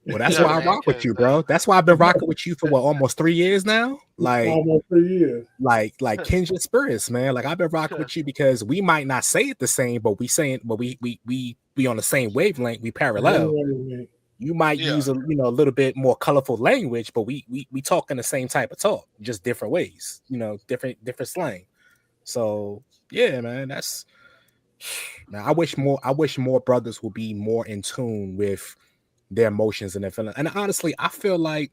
Well, that's why I rock with you, bro. That's why I've been rocking with you for what, almost 3 years now. Like almost 3 years. Like kindred spirits, man. Like, I've been rocking with you because we might not say it the same, but we on the same wavelength. We parallel. You might use a little bit more colorful language, but we talk in the same type of talk, just different ways. You know, different slang. So yeah, man. That's, man. I wish more brothers would be more in tune with their emotions and their feelings. And honestly, I feel like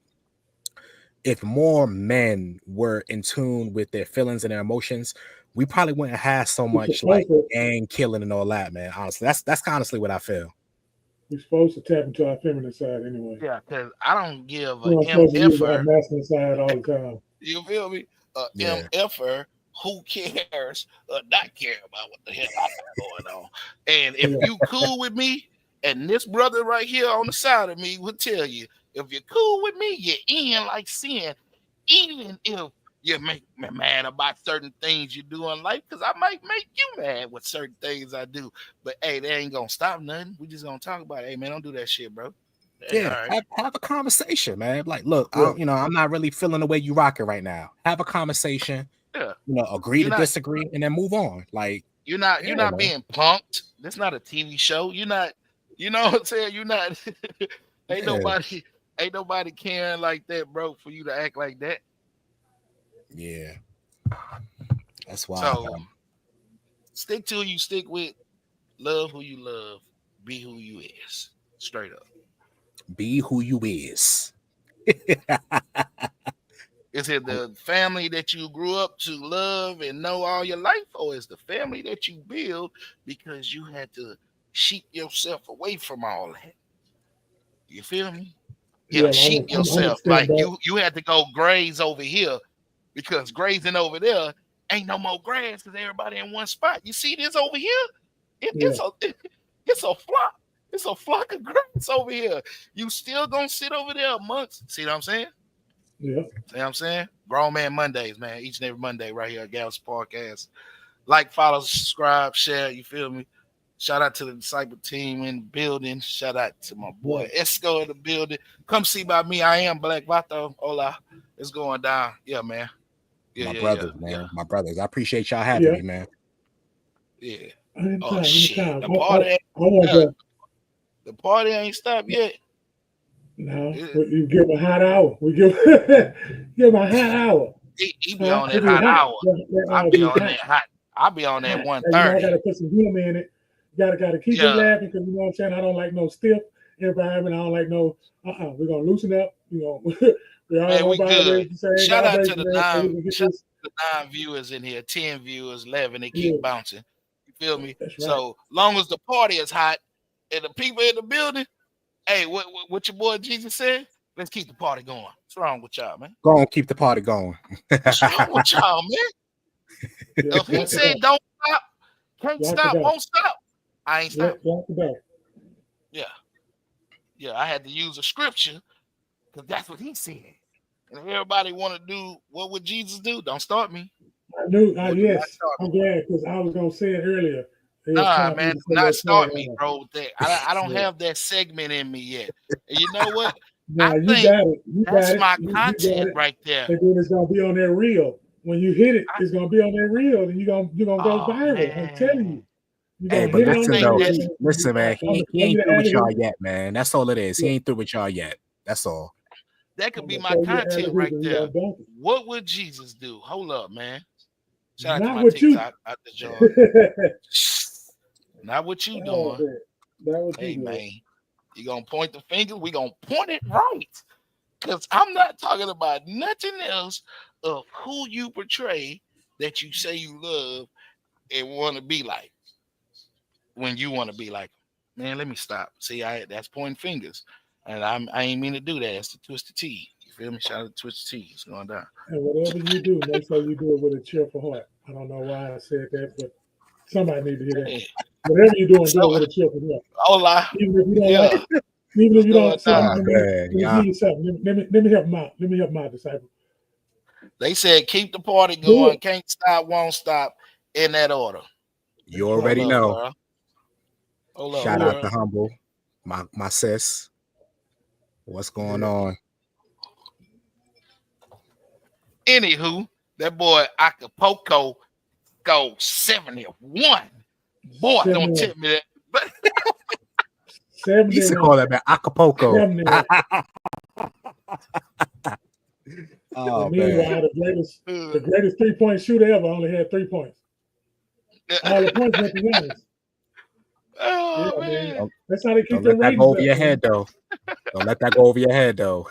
if more men were in tune with their feelings and their emotions, we probably wouldn't have so much like gang killing and all that, man. Honestly, that's honestly what I feel. We're supposed to tap into our feminine side anyway. Yeah, because I don't give a MFer masculine side all the time. You feel me? MFer who cares or not care about what the hell I got going on. And if you cool with me, and this brother right here on the side of me will tell you, if you're cool with me, you're in like sin, even if you make me mad about certain things you do in life, because I might make you mad with certain things I do. But hey, that ain't gonna stop nothing. We just gonna talk about it. Hey, man, don't do that shit, bro. Hey, yeah, have a conversation, man. Like, look, I'm not really feeling the way you rock it right now. Have a conversation. Yeah. Agree to disagree, and then move on. Like, you're not being punked. This not a TV show. You're not. You know what I'm saying? You're not. Ain't nobody caring like that, bro, for you to act like that. Yeah. That's why. So stick to who you stick with, love who you love, be who you is. Straight up. Be who you is. Is it the family that you grew up to love and know all your life, or is the family that you build because you had to sheep yourself away from all that? You feel me? Yeah, sheep yourself. Like you had to go graze over here because grazing over there ain't no more grass because everybody in one spot. You see this over here? It's a flock. It's a flock of grass over here. You still gonna sit over there amongst. See what I'm saying? Yeah. See what I'm saying? Grown Man Mondays, man. Each and every Monday right here at Galvestonpodcast. Like, follow, subscribe, share. You feel me? Shout out to the Disciple team in the building. Shout out to my boy Esco in the building. Come see by me. I am Black Vato. Hola. It's going down. Yeah, man. Yeah, my brothers, man. Yeah. My brothers. I appreciate y'all having me, man. Yeah. Anytime, shit. Anytime. The party ain't stopped yet. No, you give him a hot hour. We give him a hot hour. He be on that hot hour. I'll be on that hot. I'll be on that 1:30. I gotta put some humor in it. Gotta keep it laughing, because you know what I'm saying. I don't like no stiff environment. I don't like no. We're gonna loosen up. You know, we good. Shout out to the 9 viewers in here, 10 viewers, 11. They keep bouncing. You feel me? Right. So long as the party is hot and the people in the building, hey, what your boy Jesus said? Let's keep the party going. What's wrong with y'all, man? Go on, keep the party going. What's wrong with y'all, man? If he said don't stop, Can't stop, won't stop. I ain't stopping. Lock the door. Yeah. I had to use a scripture because that's what he said. And if everybody want to do what would Jesus do, don't start me. I knew. Yes, I'm glad because I was gonna say it earlier. Nah, man, do not start me, bro. I don't have that segment in me yet. And you know what? Nah, you got it. That's my content right there. And then it's gonna be on that reel. When you hit it, it's gonna be on that reel, and you're gonna go viral. Man. I'm telling you. Hey, but listen, man. He ain't through with y'all yet, man. That's all it is. He ain't through with y'all yet. That's all. That could be my content right there. What would Jesus do? Hold up, man. Shout out to my TikTok out the jar. Not what you doing. Hey, man. You gonna point the finger? We gonna point it right. Because I'm not talking about nothing else of who you portray that you say you love and want to be like when you want to be like, man, let me stop. See, that's pointing fingers. And I ain't mean to do that. It's the Twisted T. You feel me? Shout out to Twisted T. It's going down. And whatever you do, make sure you do it with a cheerful heart. I don't know why I said that, but somebody need to hear that. Whatever you're doing, do it with a cheerful heart. Hola. Even if you don't like it. Even if you don't say let me help him out. Let me help my disciple. They said keep the party going. Can't stop, won't stop in that order. You already know. Shout out to Humble, my sis. What's going on? Anywho, that boy Acapulco go 71. Boy, don't tip me that. But he used to call that man Acapulco. Oh, meanwhile, the greatest 3-point shooter ever only had 3 points. All the points went to Giannis. Oh, yeah, man. That's how they keep Don't let that go over your head, though. Don't let that go over your head, though.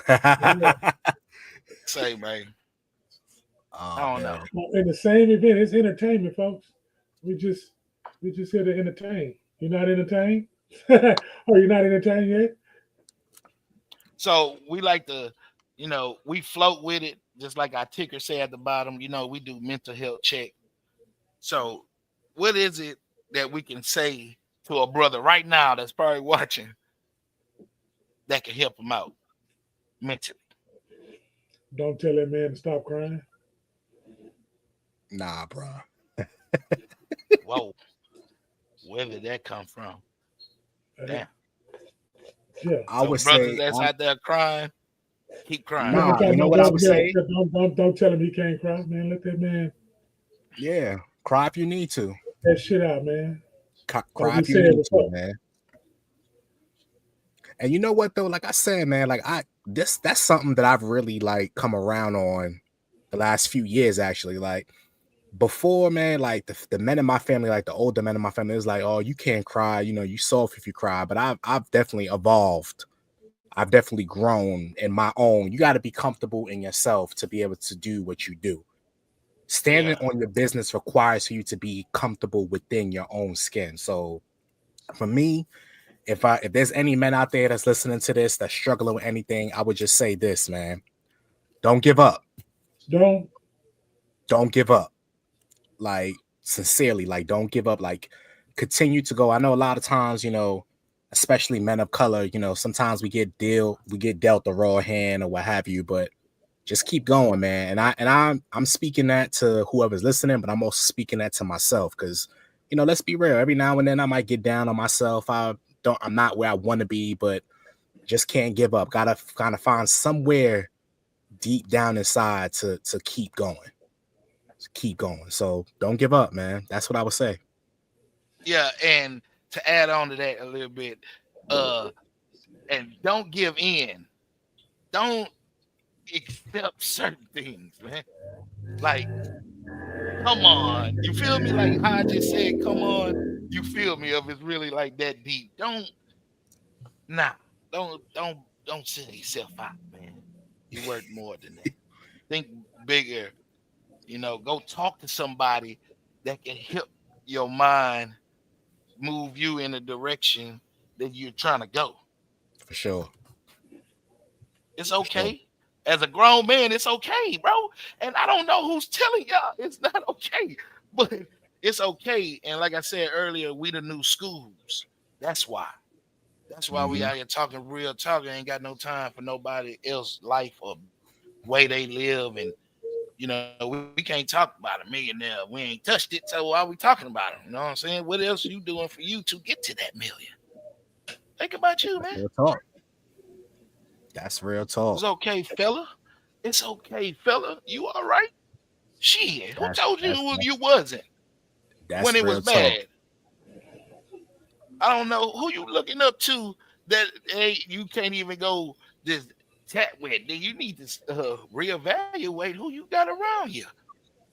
Say, man. I don't know. In the same event, it's entertainment, folks. We just here to entertain. You're not entertained? Are you not entertained yet? So we like to, we float with it, just like our ticker say at the bottom. We do mental health check. So what is it that we can say to a brother right now that's probably watching that can help him out mentally? Don't tell that man to stop crying. Nah, bro. Whoa. Where did that come from? Damn. Yeah. I would brothers say that's out there crying, keep crying. Nah, you know what I would say? Don't tell him he can't cry, man. Let that man. Yeah, cry if you need to. That shit out, man. Cry if you need to, man. And you know what though? Like I said, man, like that's something that I've really like come around on the last few years, actually. Like before, man, like the men in my family, like the older men in my family, it was like, oh, you can't cry, you soft if you cry. But I've definitely evolved. I've definitely grown in my own. You got to be comfortable in yourself to be able to do what you do. Standing on your business requires for you to be comfortable within your own skin. So for me, if there's any men out there that's listening to this, that's struggling with anything, I would just say this, man. Don't give up. Don't give up. Like, sincerely, like, don't give up. Like, continue to go. I know a lot of times, especially men of color, sometimes we get dealt the raw hand or what have you, but just keep going, man. And I'm speaking that to whoever's listening, but I'm also speaking that to myself because, let's be real. Every now and then I might get down on myself. I'm not where I want to be, but just can't give up. Gotta kind of find somewhere deep down inside to keep going. Keep going. So don't give up, man. That's what I would say. Yeah, and to add on to that a little bit, and don't give in. Don't accept certain things, man. Like, come on. You feel me? Like how I just said, come on. You feel me? If it's really like that deep. Don't send yourself out, man. You worth more than that. Think bigger. Go talk to somebody that can help your mind move you in the direction that you're trying to go. For sure. It's okay. Sure. As a grown man, it's okay, bro. And I don't know who's telling y'all it's not okay. But it's okay. And like I said earlier, we the new schools. That's why. That's why we out here talking real talk. Ain't got no time for nobody else life or way they live. And we can't talk about a millionaire. We ain't touched it. So why are we talking about him? You know what I'm saying? What else you doing for you to get to that million? Think about you, man. Real talk. That's real talk. It's okay, fella. It's okay, fella. You all right? Shit. Who told you you wasn't when it was bad? I don't know who you looking up to that you can't even go just chat with. Then you need to reevaluate who you got around you.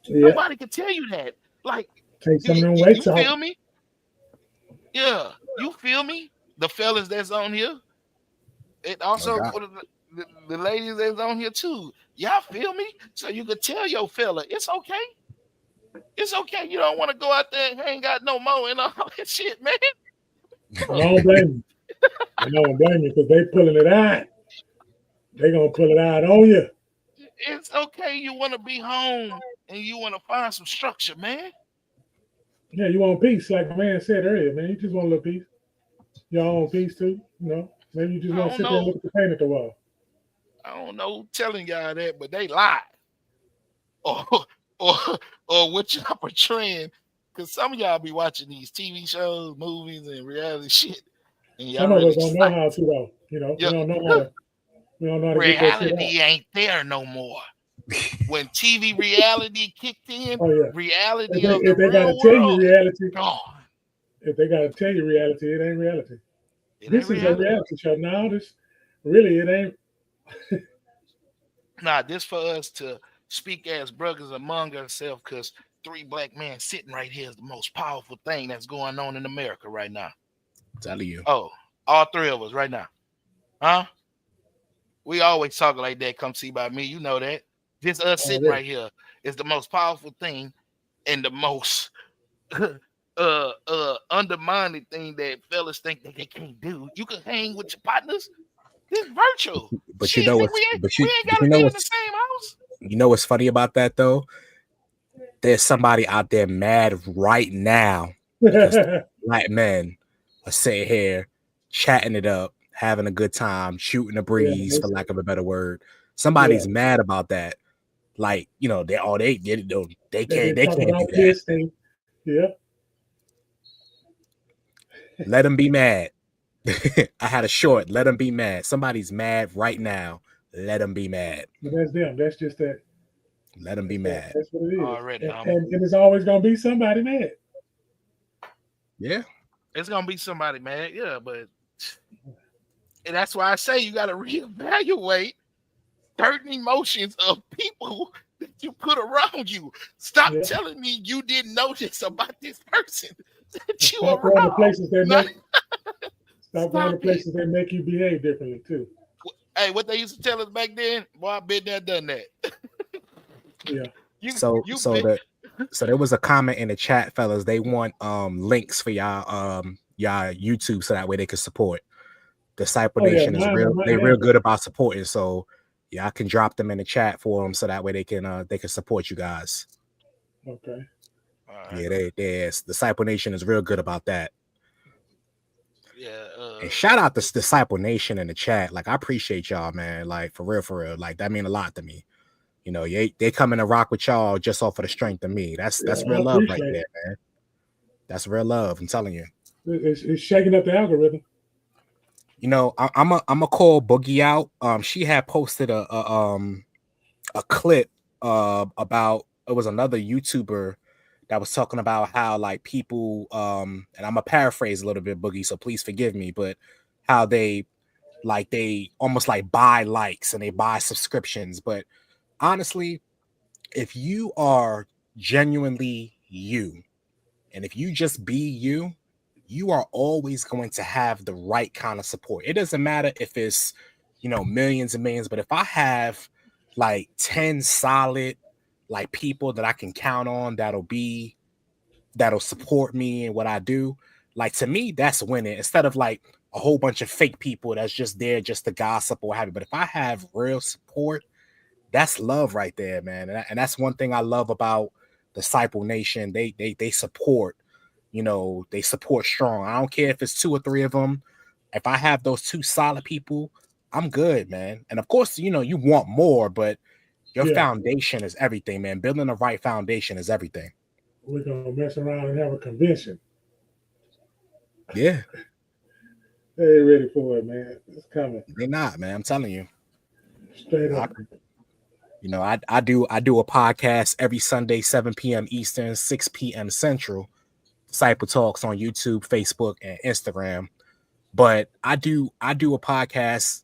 Yeah. Nobody can tell you that. Like, take some of them weights off. You feel me? Yeah, you feel me? The fellas that's on here, and also for the ladies that's on here too. Y'all feel me? So you could tell your fella, it's okay. It's okay. You don't want to go out there and ain't got no more and all that shit, man. I don't blame you. I don't blame you because they pulling it out. They gonna pull it out on you. It's okay. You want to be home and you want to find some structure, man. Yeah, you want peace, like the man said earlier, man. You just want a little peace. Y'all want peace too, Maybe you just want to sit there and look at the paint at the wall. I don't know telling y'all that, but they lie. Or what y'all portraying. Because some of y'all be watching these TV shows, movies, and reality shit. And y'all some of us don't know how to, though. We don't know how to. We don't know how to get that shit out. Reality ain't there no more. When TV reality kicked in, reality if they gotta tell you reality, gone. If they gotta tell you reality, it ain't reality. This is a reality show. Now, it ain't. Nah, this for us to speak as brothers among ourselves, because 3 black men sitting right here is the most powerful thing that's going on in America right now. Telling you. Oh, all 3 of us right now. Huh? We always talk like that. Come see by me. You know that. This us sitting right here is the most powerful thing and the most undermining thing that fellas think that they can't do. You can hang with your partners. It's virtual. But shit, we ain't gotta be in the same house. You know what's funny about that though? There's somebody out there mad right now because black men are sitting here chatting it up, having a good time, shooting a breeze, for lack of a better word. Somebody's mad about that. Like, they can't do that. Yeah. Let them be mad. I had a short. Let them be mad. Somebody's mad right now. Let them be mad. But that's them. That's just that. Let them be mad. That's what it is. Already, and it's always gonna be somebody mad. Yeah. It's gonna be somebody mad. Yeah, but and that's why I say you gotta reevaluate certain emotions of people that you put around you. Stop telling me you didn't know this about this person that you Stop around. Going to places that Stop going to places that make you behave differently too. Hey, what they used to tell us back then, boy, I've been there, done that. Yeah. So there was a comment in the chat, fellas. They want links for y'all YouTube so that way they can support. Disciple Nation is real good about supporting. So I can drop them in the chat for them so that way they can support you guys. Okay. Right. Yeah, Disciple Nation is real good about that. Yeah. And shout out to Disciple Nation in the chat. Like, I appreciate y'all, man. Like, for real. Like, that mean a lot to me. They coming to rock with y'all just off of the strength of me. That's real love right there, man. That's real love. I'm telling you. It's shaking up the algorithm. I'm a call Boogie out. She had posted a clip about, it was another YouTuber that was talking about how, like, people and I'm gonna paraphrase a little bit, Boogie, so please forgive me, but how they almost like buy likes and they buy subscriptions. But honestly, if you are genuinely you, and if you just be you, you are always going to have the right kind of support. It doesn't matter if it's, millions and millions, but if I have like 10 solid like people that I can count on that'll support me and what I do, like, to me, that's winning, instead of like a whole bunch of fake people that's just there just to gossip or what have you. But if I have real support, that's love right there, man. And that's one thing I love about Disciple Nation, they support, they support strong. I don't care if it's 2 or 3 of them. If I have those 2 solid people, I'm good, man. And of course, you want more, but your foundation is everything, man. Building the right foundation is everything. We're gonna mess around and have a convention. Yeah. They ain't ready for it, man. It's coming. They're not, man. I'm telling you. Straight up. I do a podcast every Sunday, 7 p.m. Eastern, 6 p.m. Central. Disciple Talks on YouTube, Facebook, and Instagram. But I do a podcast,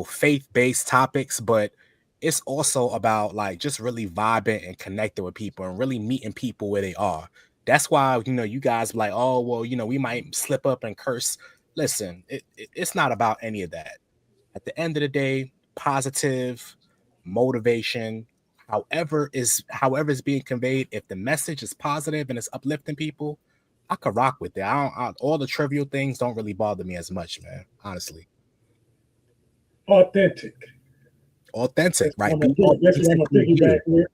faith-based topics, but it's also about like just really vibing and connecting with people and really meeting people where they are. That's why, you guys be like, oh, well, we might slip up and curse. Listen, it's not about any of that. At the end of the day, positive motivation, however is being conveyed, if the message is positive and it's uplifting people, I could rock with it. All the trivial things don't really bother me as much, man. Honestly. Authentic, right? That's what I'm gonna piggyback with.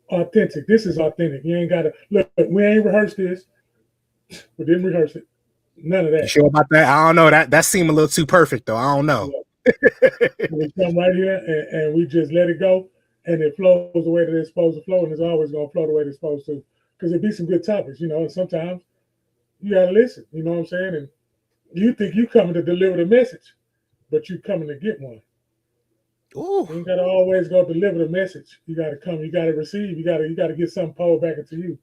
Authentic. This is authentic. You ain't gotta look. We ain't rehearsed this. We didn't rehearse it. None of that. You sure about that? I don't know. That seemed a little too perfect, though. I don't know. We come right here and we just let it go, and it flows the way that it's supposed to flow, and it's always gonna flow the way it's supposed to. Because it be some good topics, and sometimes you gotta listen. You know what I'm saying? And you think you coming to deliver the message, but you coming to get one. Ooh. You ain't gotta always go deliver the message. You gotta come. You gotta receive. You gotta get something pulled back into you.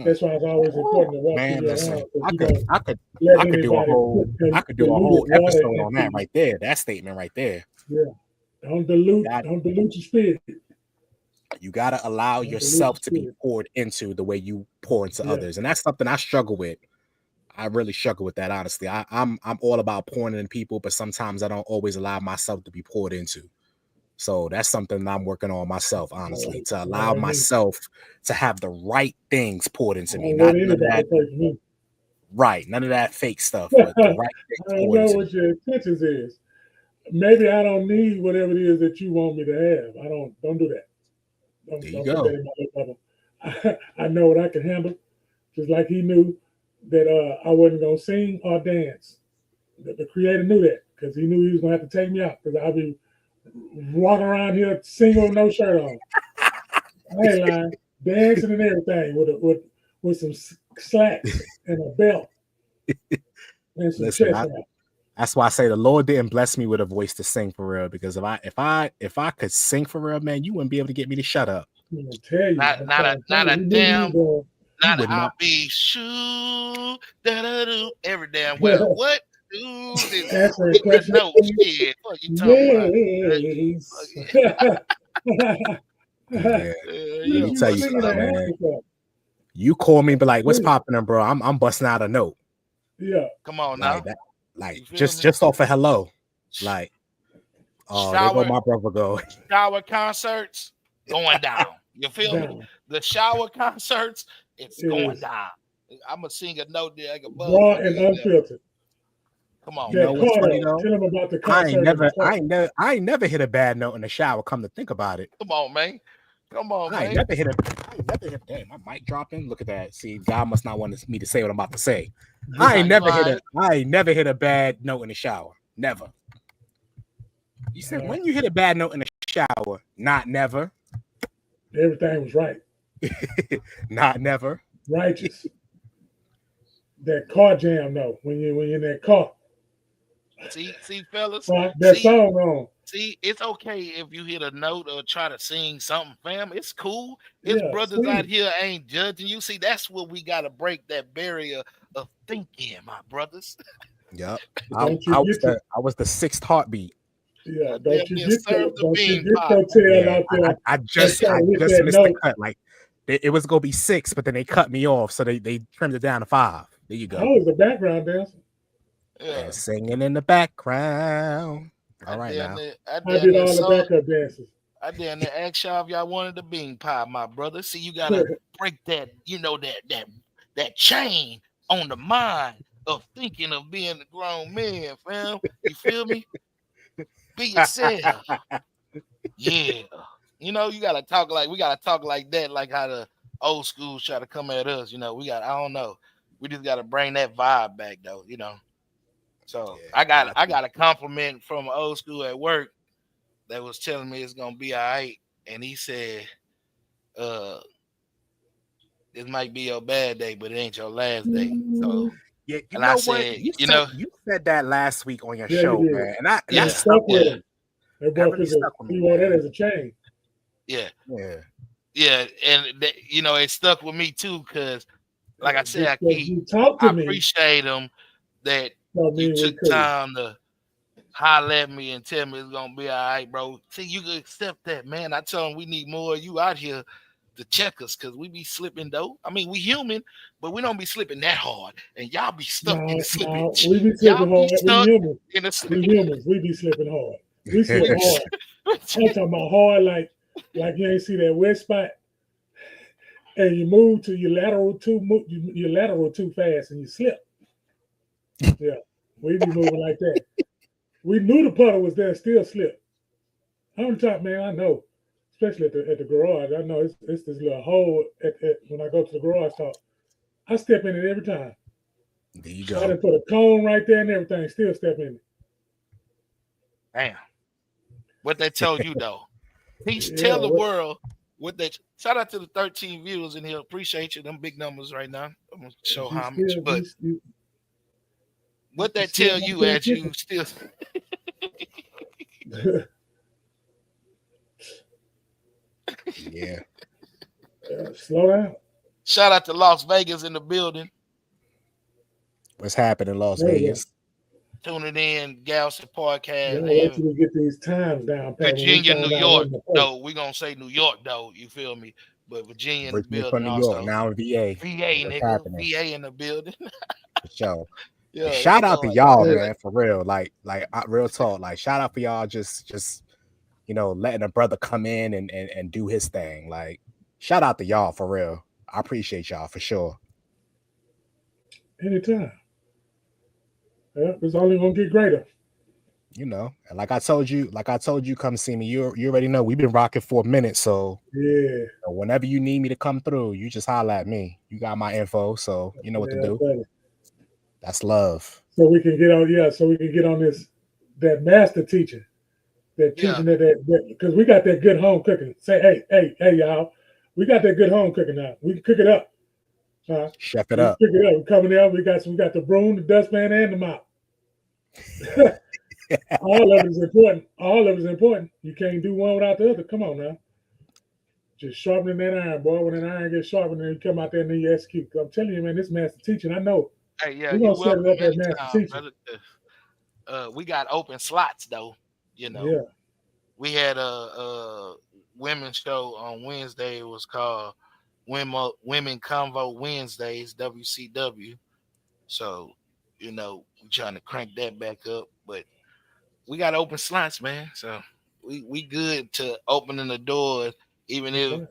That's why it's always important to walk through your own. I could do a whole episode on that right there. That statement right there. Yeah. Don't dilute your spirit. You gotta allow yourself to be poured into the way you pour into others. And that's something I struggle with. I really struggle with that, honestly. I'm all about pouring into people, but sometimes I don't always allow myself to be poured into. So that's something I'm working on myself, honestly, to allow myself to have the right things poured into me. None of that, right? None of that fake stuff. But the right things I don't know what your intentions is. Maybe I don't need whatever it is that you want me to have. Don't do that. Don't put that in my bubble. I know what I can handle. Just like he knew that I wasn't gonna sing or dance. The creator knew that because he knew he was gonna have to take me out because I'll be walking around here single, no shirt on. I ain't lying, dancing and everything with some slacks and a belt and some chest out. That's why I say the Lord didn't bless me with a voice to sing for real. Because if I could sing for real, man, you wouldn't be able to get me to shut up. Tell you, not a damn. I'll be shoo every damn well. What? Answer a question. No shit. What you talking about? Let me tell you something, man. You call me, but like, what's popping, bro? I'm busting out a note. Yeah. Come on now. Just off of hello. Like, oh, there go my brother go. Shower concerts going down. You feel me? The shower concerts, it's going down. I'm gonna sing a note there. Raw and unfiltered. Come on. You know what's funny though? Tell him about the concert. I ain't never hit a bad note in the shower. Come to think about it. Come on, man. I ain't never hit a damn, my mic dropping. Look at that. See, God must not want me to say what I'm about to say. I ain't never hit a bad note in the shower. Never. You said when you hit a bad note in the shower, not never. Everything was right. Not never. Righteous. That car jam though, when you're in that car. See, fellas. That song on. See, it's okay if you hit a note or try to sing something, fam. It's cool. His brothers out here ain't judging you. See, that's what we gotta break that barrier of thinking, my brothers. Yep. I was the 6th heartbeat. Yeah, don't you get your tail out there. I just missed the cut. Like it was gonna be 6, but then they cut me off, so they trimmed it down to 5. There you go. I was the background dancer. Yeah, singing in the background. All right, now I did all the backup dances. I did the ask y'all if y'all wanted the bean pie, my brother. See, you gotta break that, that chain on the mind of thinking of being a grown man, fam. You feel me? Be yourself. Yeah. You know, you gotta talk like we gotta talk like that, like how the old schools try to come at us. You know, I don't know. We just gotta bring that vibe back though, you know. So Yeah, I got a compliment from an old school at work that was telling me it's gonna be all right. And he said, this might be your bad day, but it ain't your last day. So yeah. You and I know what? said, you know, You said that last week on your Yeah, you show, did. man, and You that yeah, stuck with with me. him. That That boy really he stuck with me. wore that Man. as a chain. yeah, Yeah. yeah. And you know, it stuck with me too, because like I said, Because you talked to I me. appreciate him that I you mean, we took could. time to holler at me and tell me it's gonna be all right, bro. See, you can accept that, man. I tell him we need more of you out here to check us because we be slipping though. I mean, we human, but we don't be slipping that hard. And y'all be stuck in the slippage. We be Y'all slipping be hard. We stuck humans. in the We slippage. humans. We be slipping hard. We slip hard. I'm talking about hard like you ain't see that wet spot. And you move to your lateral too fast and you slip. Yeah. We be moving like that. We knew the puddle was there, still slip. How many times, man, I know, especially at the garage, I know it's this little hole when I go to the garage talk. I step in it every time. There you I go. done put a cone right there and everything, still step in it. Damn. What they tell you though. Please Yeah, tell the world what they shout out to the 13 viewers in here. Appreciate you. Them big numbers right now. I'm gonna show homage. But what they tell you as you still Yeah. Slow down. Shout out to Las Vegas in the building. What's happening in Las Vegas? Tuning in, Galveston Podcast. Wait till we get these times down, Pat. Virginia, New York. No, we're gonna say New York though. You feel me? But Virginia in the building from New also. York, now in VA. VA, nigga. VA in the building. For sure. Yeah, shout out to y'all, man, for real. Like real talk. Like shout out for y'all just you know, letting a brother come in and do his thing. Like shout out to y'all for real. I appreciate y'all for sure. Anytime. Yeah, it's only gonna get greater. You know, and like I told you, come see me. You already know we've been rocking for a minute, so yeah. Whenever you need me to come through, you just holler at me. You got my info, so you know what to do. Buddy. That's love. So we can get on, so we can get on that master teaching, teaching that because we got that good home cooking. Say, hey, y'all, we got that good home cooking now. We can cook it up. Chef it up. Cook it up. We're coming out. We got the broom, the dustpan, and the mop. All of it is important. All of it is important. You can't do one without the other. Come on now. Just sharpening that iron, boy. When that iron gets sharpened, then you come out there and then you execute. I'm telling you, man, this master teaching, I know. Hey, yeah, we're gonna set it up as master teaching. We got open slots though. You know. Yeah. We had a women's show on Wednesday. It was called Women Convo Wednesdays, WCW. So, you know, we're trying to crank that back up, but we got open slots, man. So we good to opening the doors. Even if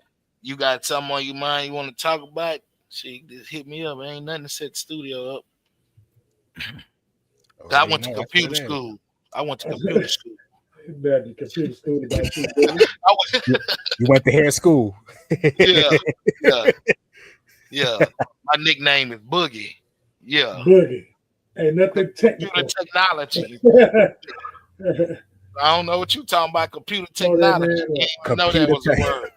you got something on your mind you want to talk about, shit, just hit me up. Ain't nothing to set the studio up. I went to computer school. Computer school about you went to hair school. Yeah. My nickname is Boogie. Yeah. Boogie. Ain't nothing technical. Computer technology. I don't know what you talking about. Computer technology. You didn't even know that was a word.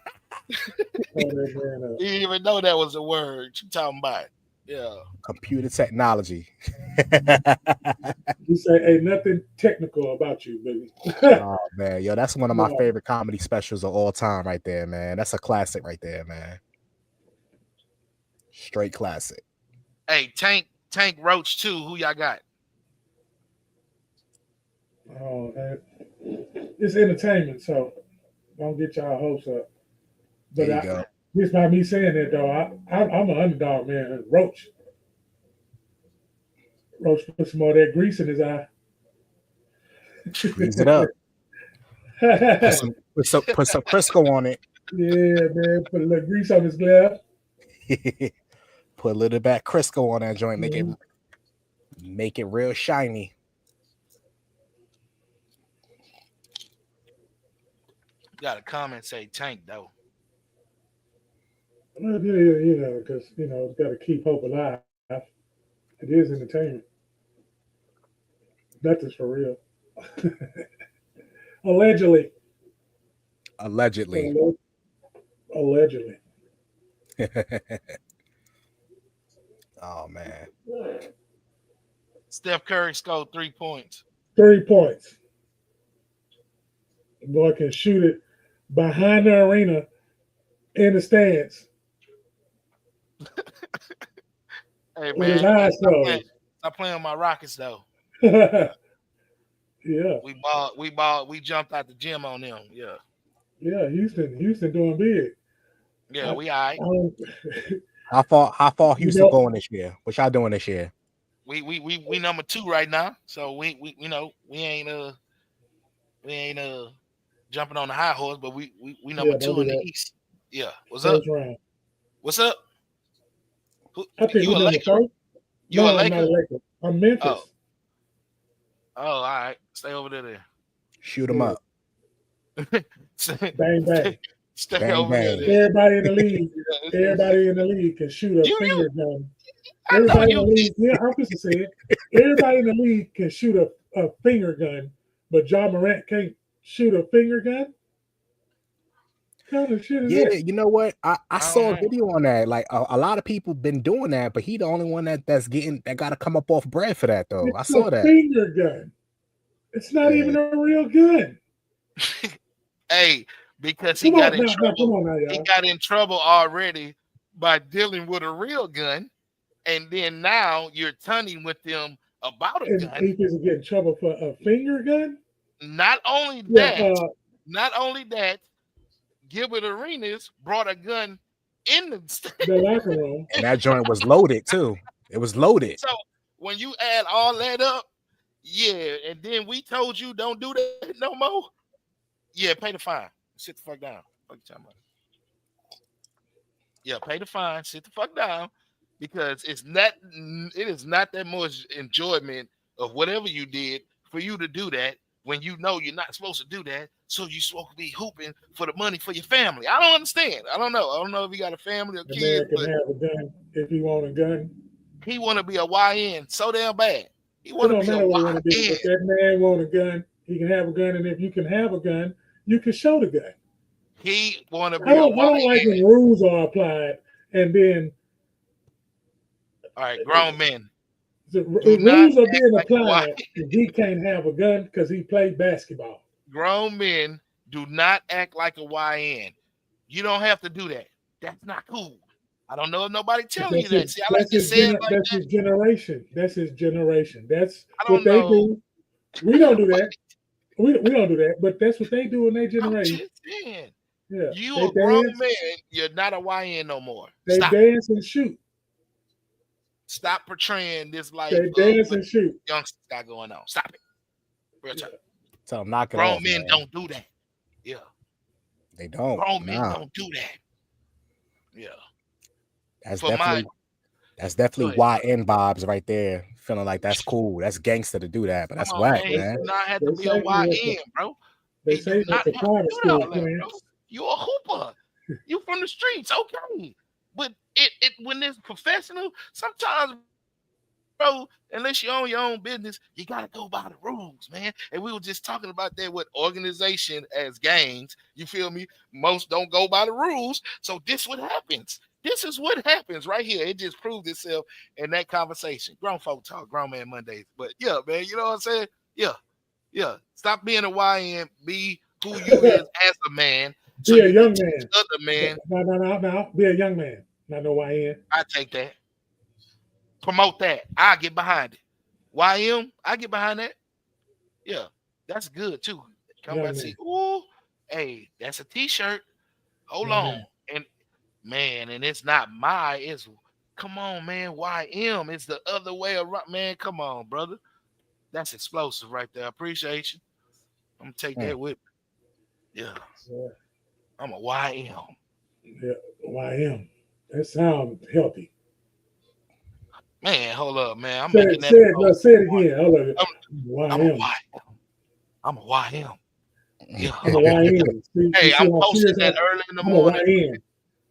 You didn't even know that was a word. You talking about? Yeah. Computer technology. You say ain't nothing technical about you, baby. Oh man, yo, that's one of my favorite comedy specials of all time, right there, man. That's a classic, right there, man. Straight classic. Hey, Tank Roach 2. Who y'all got? Oh, it's entertainment, so don't get y'all hopes up. But there you go. Just by me saying that, though, I'm an underdog, man. Roach put some more of that grease in his eye. Grease it up. put some Crisco on it. Yeah, man. Put a little grease on his glove. Put a little bit of Crisco on that joint. Make it real shiny. Got a comment say Tank though. Well, yeah, because it's got to keep hope alive. It is entertainment. That is for real. Allegedly. Allegedly. Allegedly. Oh man. Steph Curry scored 3 points. 3 points. The boy can shoot it behind the arena in the stands. Hey with his man, eyes closed. Stop playing with my Rockets though. Yeah. We jumped out the gym on them. Yeah. Yeah, Houston doing big. Yeah, we all right. How far Houston going this year? What y'all doing this year? We number 2 right now. So we ain't jumping on the high horse, but we number 2 in the East. Yeah. What's up? Round. What's up? I think You a Laker? You no, a Laker? I'm not a Laker. I'm Memphis. Oh, all right. Stay over there. Shoot them up. Bang bang. Stay bang, over bang. there. Everybody in the league can shoot a finger gun. Everybody in the league, I'm just saying, everybody in the league can shoot a finger gun, but John Morant can't shoot a finger gun. What kind of shit is that? You know what? I saw a video on that. Like a lot of people been doing that, but he the only one that got to come up off bread for that though. I saw that finger gun. It's not even a real gun. Hey, because he got in trouble. He got in trouble already by dealing with a real gun, and then now you're turning with them about a gun. He doesn't get in trouble for a finger gun. Not only that, Gilbert Arenas brought a gun in the locker room. And that joint was loaded too. It was loaded. So when you add all that up, yeah, and then we told you don't do that no more. Yeah, pay the fine. Sit the fuck down. Fuck you talking about. Yeah, pay the fine. Sit the fuck down, because it is not that much enjoyment of whatever you did for you to do that when you know you're not supposed to do that. So you're supposed to be hooping for the money for your family. I don't understand. I don't know if you got a family or kids. The man can have a gun if he want a gun. He want to be a YN so damn bad. He want to be a YN. If that man want a gun, he can have a gun, and if you can have a gun, you can show the gun. He want to be I don't like when rules are applied, and then all right, grown men. The rules are being applied, and he can't have a gun because he played basketball. Grown men do not act like a YN. You don't have to do that. That's not cool. I don't know if nobody telling you that. See, I like to say it like that's his generation. That's his generation. That's what they do. We don't do that. We don't do that, but that's what they do in their generation. I'm just saying. Yeah. You a grown man. You're not a YN no more. They dance and shoot. Stop portraying this life. They dance and shoot. Youngsters got going on. Stop it. Real time. So knock it grown off, men man. don't do that. Yeah. They don't. Grown men don't do that. Yeah. That's definitely YN vibes right there. Feeling like that's cool. That's gangster to do that, but that's whack, man. You not have to be a YN, bro. They say that's a private school, man. You a hooper. You from the streets, okay. But it when it's professional, sometimes, bro, unless you own your own business, you gotta go by the rules, man. And we were just talking about that with organization as gangs. You feel me? Most don't go by the rules. So this what happens. This is what happens right here. It just proved itself in that conversation. Grown folk talk, grown man Mondays. But yeah, man, you know what I'm saying? Yeah. Stop being a YN. Be who you is as a man. So be a young man. Other man. No. Be a young man. Not no YN. I take that. Promote that. I get behind it. YM, I get behind that. Yeah, that's good too. Come back and see. Ooh, hey, that's a t-shirt. Hold on. And man, and it's not it's come on, man. YM. It's the other way around. Man, come on, brother. That's explosive right there. I appreciate you. I'm gonna take that with me. Yeah. I'm a YM. Yeah, YM. That sounds healthy. Man, hold up, man. Say it again. Hold up. I'm a YM. Yeah. I'm a YN. Hey, I'm posting that early in the morning. I'm a YN.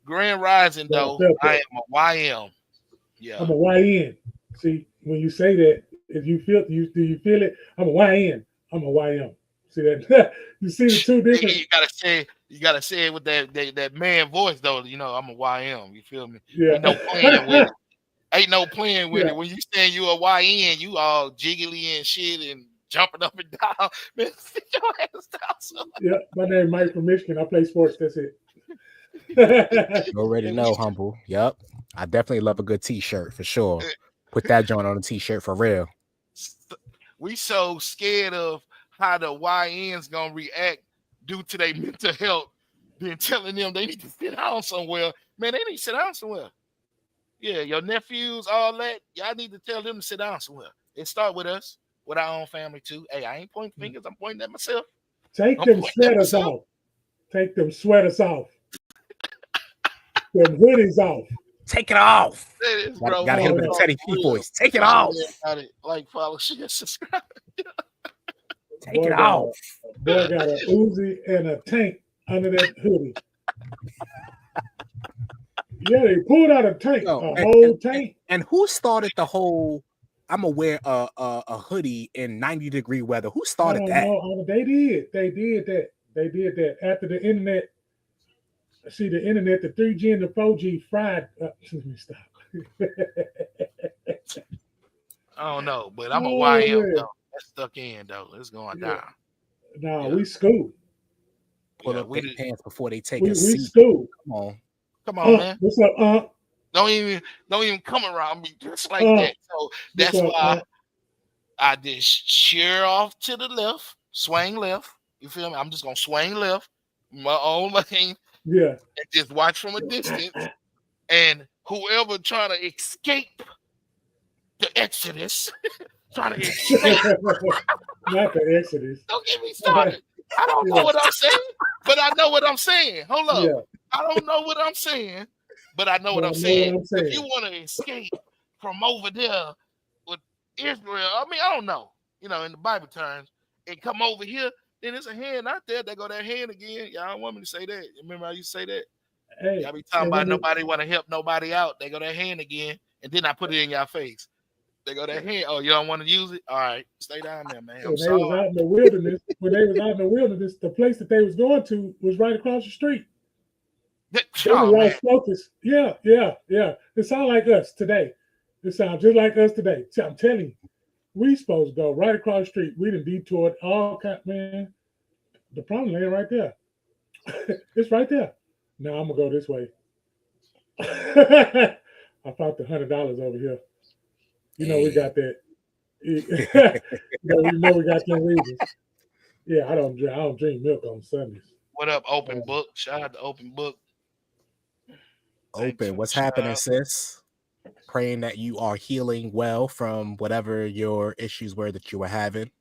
Grand Rising, though, I am a YM. Yeah. I'm a YN. See, when you say that, if you feel do you feel it? I'm a YN. I'm a YM. See that? You see the two different. You gotta say it with that man voice though. You know, I'm a YM. You feel me? Yeah. Ain't no playing with it. Ain't no playing with it. When you saying you a YN, you all jiggly and shit and jumping up and down. Man, sit your ass down. Son. Yeah, my name Mike from Michigan. I play sports. That's it. You already know, humble. Yep. I definitely love a good t-shirt for sure. Put that joint on a t-shirt for real. We so scared of how the YN's gonna react due to their mental health, then telling them they need to sit down somewhere. Man, they need to sit down somewhere. Yeah, your nephews, all that, y'all need to tell them to sit down somewhere. It start with us, with our own family too. Hey, I ain't pointing fingers, I'm pointing at myself. Take them sweaters off. Take them sweaters off. Them hoodies off. Take it off. Bro, gotta hit the Teddy P voice. Take it off. Like, follow, share, subscribe. Take it off. Boy got a Uzi and a tank under that hoodie. Yeah, they pulled out a tank, whole tank. And who started the whole? I'm gonna wear a hoodie in 90-degree weather. Who started that? No, they did. They did that after the internet. See, the internet, the 3G and the 4G fried. Let me stop. I don't know, but I'm a YM though. That's stuck in though. It's going down. Nah, we school. Pull up their pants before they take a seat. We school. Come on, man. What's up, Don't even come around me just like that. So that's why I just sheer off to the left, swing left. You feel me? I'm just gonna swing left, my own lane. Yeah. And just watch from a distance. And whoever trying to escape the Exodus, trying to escape. Not the Exodus. Don't get me started. I don't know what I'm saying, but I know what I'm saying. Hold up. Yeah. I don't know what I'm saying, but I know what I'm saying. If you want to escape from over there with Israel, I mean, I don't know, in the Bible terms, and come over here, then there's a hand out there. They go that hand again. Y'all don't want me to say that. Remember how you say that? Hey, y'all be talking about nobody want to help nobody out. They go that hand again, and then I put it in your face. They go that hand. Oh, you don't want to use it? All right, stay down there, man. When they was out in the wilderness, the place that they was going to was right across the street. They lost focus. Yeah. It sounds like us today. It sounds just like us today. I'm telling you, we supposed to go right across the street. We done detoured all kind, man. The problem land right there. It's right there. Now I'm gonna go this way. I found the $100 over here. We got that. We got them reasons. Yeah, I don't drink milk on Sundays. What up, Open Book? Shout out to Open Book. Open, what's happening, sis? Praying that you are healing well from whatever your issues were that you were having.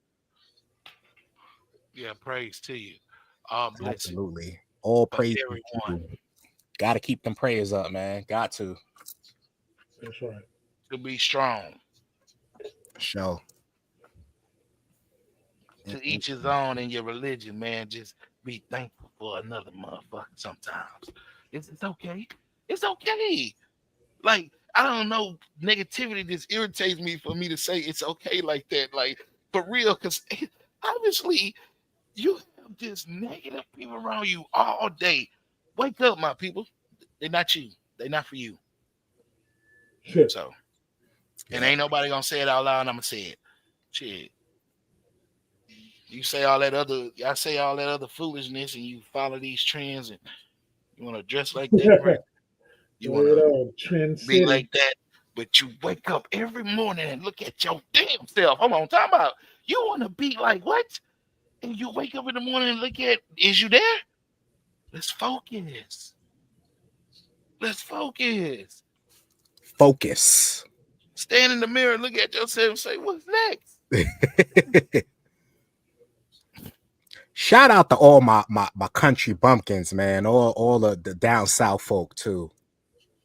Yeah, praise to you. Absolutely. All praise to you. Got to keep them prayers up, man. Got to. That's right. To be strong. For sure. To each his own in your religion, man. Just be thankful for another motherfucker sometimes. It's okay. It's okay. Like, I don't know, negativity just irritates me for me to say it's okay like that. Like, for real, because obviously you have just negative people around you all day. Wake up, my people. They're not you. They're not for you. Sure. So, and ain't nobody gonna say it out loud, and I'm gonna say it. Shit. You say all that other foolishness, and you follow these trends, and you want to dress like that, right? You want to be like that, but you wake up every morning and look at your damn self. Hold on, talk about you want to be like what? And you wake up in the morning and look at, is you there? Let's focus. Let's focus. Focus. Stand in the mirror and look at yourself and say, what's next? Shout out to all my country bumpkins, man. All of the down south folk too.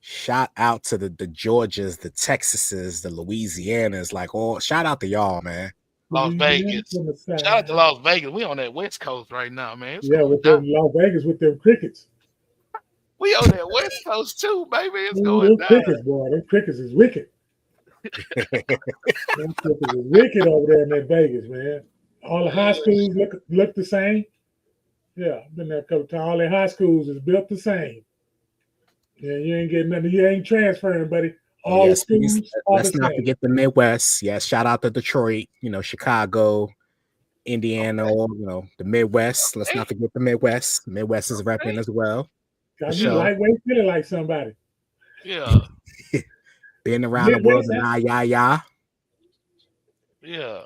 Shout out to the Georgias, the Texases, the Louisianas, shout out to y'all, man. Las Vegas. Shout out to Las Vegas. We on that West Coast right now, man. It's with them Las Vegas with them crickets. We on that West Coast too, baby. It's going them down. Crickets, boy. Them crickets is wicked. Them crickets is wicked over there in that Vegas, man. All the high schools look the same. Yeah, I've been there a couple of times. All the high schools is built the same. Yeah, you ain't getting nothing. You ain't transferring, buddy. All the schools. Let's not forget the Midwest. Yes, shout out to Detroit. Chicago, Indiana, the Midwest. Let's not forget the Midwest. Midwest is repping as well. Got you lightweight, feeling like somebody. Yeah. Been around the world and Yeah.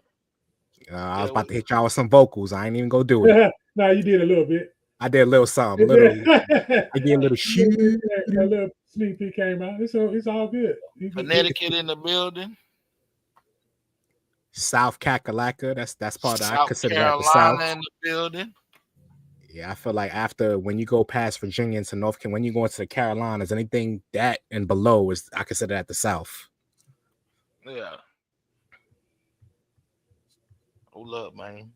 I was about to hit y'all with some vocals. I ain't even gonna do it. No, you did a little bit. I did a little something. I did a little shoot. A little sneak peek came out. It's all good. Connecticut in the building. South Kakalaka. That's part of I consider that the South. In the building. Yeah, I feel like after when you go past Virginia into North Carolina, when you go into the Carolinas, anything that and below I consider that the South. Yeah. Hold up, man.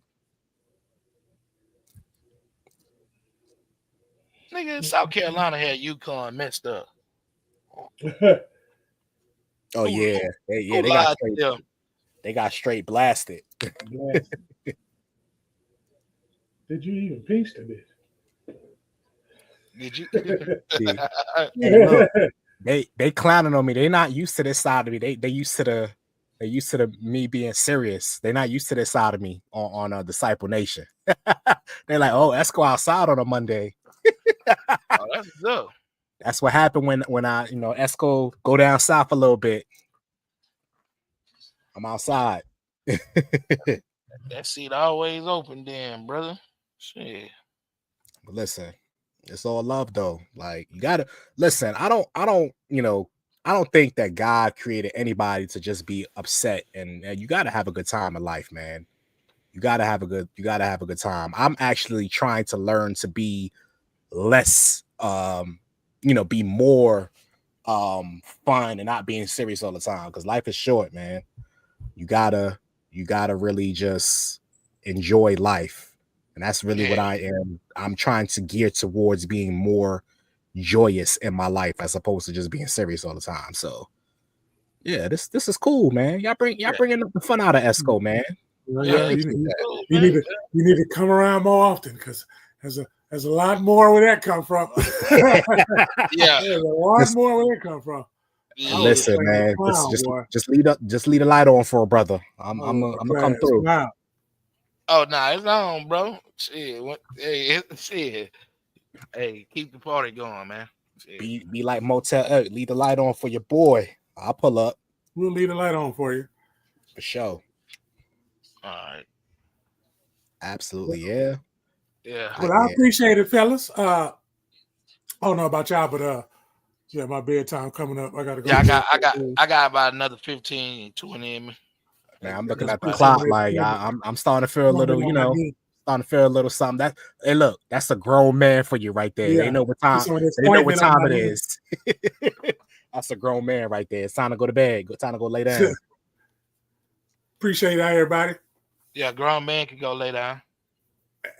Nigga, South Carolina had UConn messed up. Oh yeah, they got straight blasted. Did you even pinch to this? Did you? They clowning on me. They not used to this side of me. They used to the me being serious. They're not used to this side of me on Disciple Nation. They're like, oh, let's go outside on a Monday. Oh, that's good. That's what happened when I Esco go down south a little bit. I'm outside. That seat always open, then, brother. Shit. But listen, it's all love though. Like you gotta listen. I don't think that God created anybody to just be upset, and you gotta have a good time in life, man. You gotta have a good time. I'm actually trying to learn to be less be more fun and not being serious all the time, because life is short, man. You gotta really just enjoy life. And that's really what I am. I'm trying to gear towards being more joyous in my life as opposed to just being serious all the time. So yeah, this is cool, man. Y'all bringing the fun out of Esco, man. Yeah, you need to come around more often, because there's a lot more where that come from. Yeah, there's a lot more where that come from. Yeah. Listen, man, just leave the light on for a brother. I'm gonna come through. Wow. Oh no, it's on, bro. Shit. Hey, keep the party going, man. Be like Motel 8. Leave the light on for your boy. I'll pull up. We'll leave the light on for you. For sure. All right. Absolutely, yeah. Yeah. Well, I appreciate it, fellas. I don't know about y'all, but yeah, my bedtime coming up. I gotta go. Yeah, I got about another 15, 20 in me. Man, I'm looking at the clock. Like I'm starting to feel a little, starting to feel a little something. That hey, look, that's a grown man for you right there. Yeah. They know what time. They know what time it is. That's a grown man right there. It's time to go to bed. Time to go lay down. Appreciate that, everybody. Yeah, grown man can go lay down.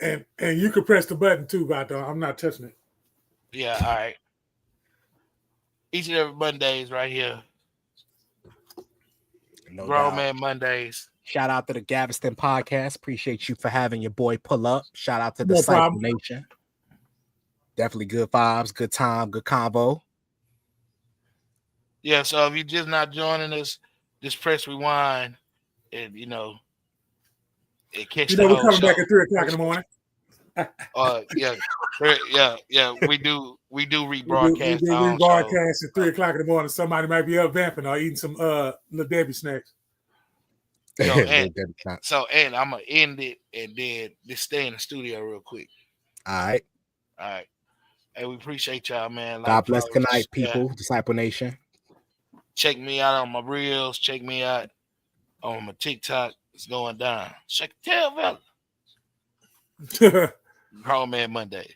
And you can press the button too, Vato. I'm not touching it. Yeah, all right. Each and every Mondays right here. No Grown doubt. Man Mondays. Shout out to the Galvestonpodcast. Appreciate you for having your boy pull up. Shout out to the Disciple Nation. Definitely good vibes, good time, good convo. Yeah, so if you're just not joining us, just press rewind and it catch the whole we're coming show. Back at 3:00 in the morning. Yeah. We do rebroadcast. We rebroadcast at 3:00 in the morning. Somebody might be up vamping or eating some Little Debbie snacks. And I'm gonna end it and then just stay in the studio real quick. All right. Hey, we appreciate y'all, man. God bless. Good night, people. Disciple Nation. Check me out on my reels. Check me out on my TikTok. It's going down. Check the tail, fella. Grown Man Monday.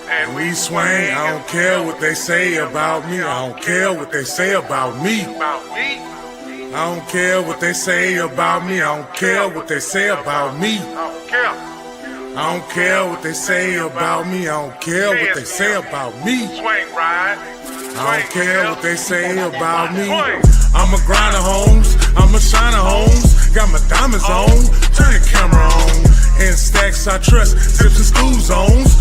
And we swing, I don't care what they say about me. I don't care what they say about me. I don't care what they say about me. I don't care what they say about me. I don't care what they say about me. I don't care what they say about me. I don't care what they say about me. I'm a grinder, homes. I'm a shiner, homes. Got my diamonds on. Turn the camera on. In stacks I trust. Sips and school zones.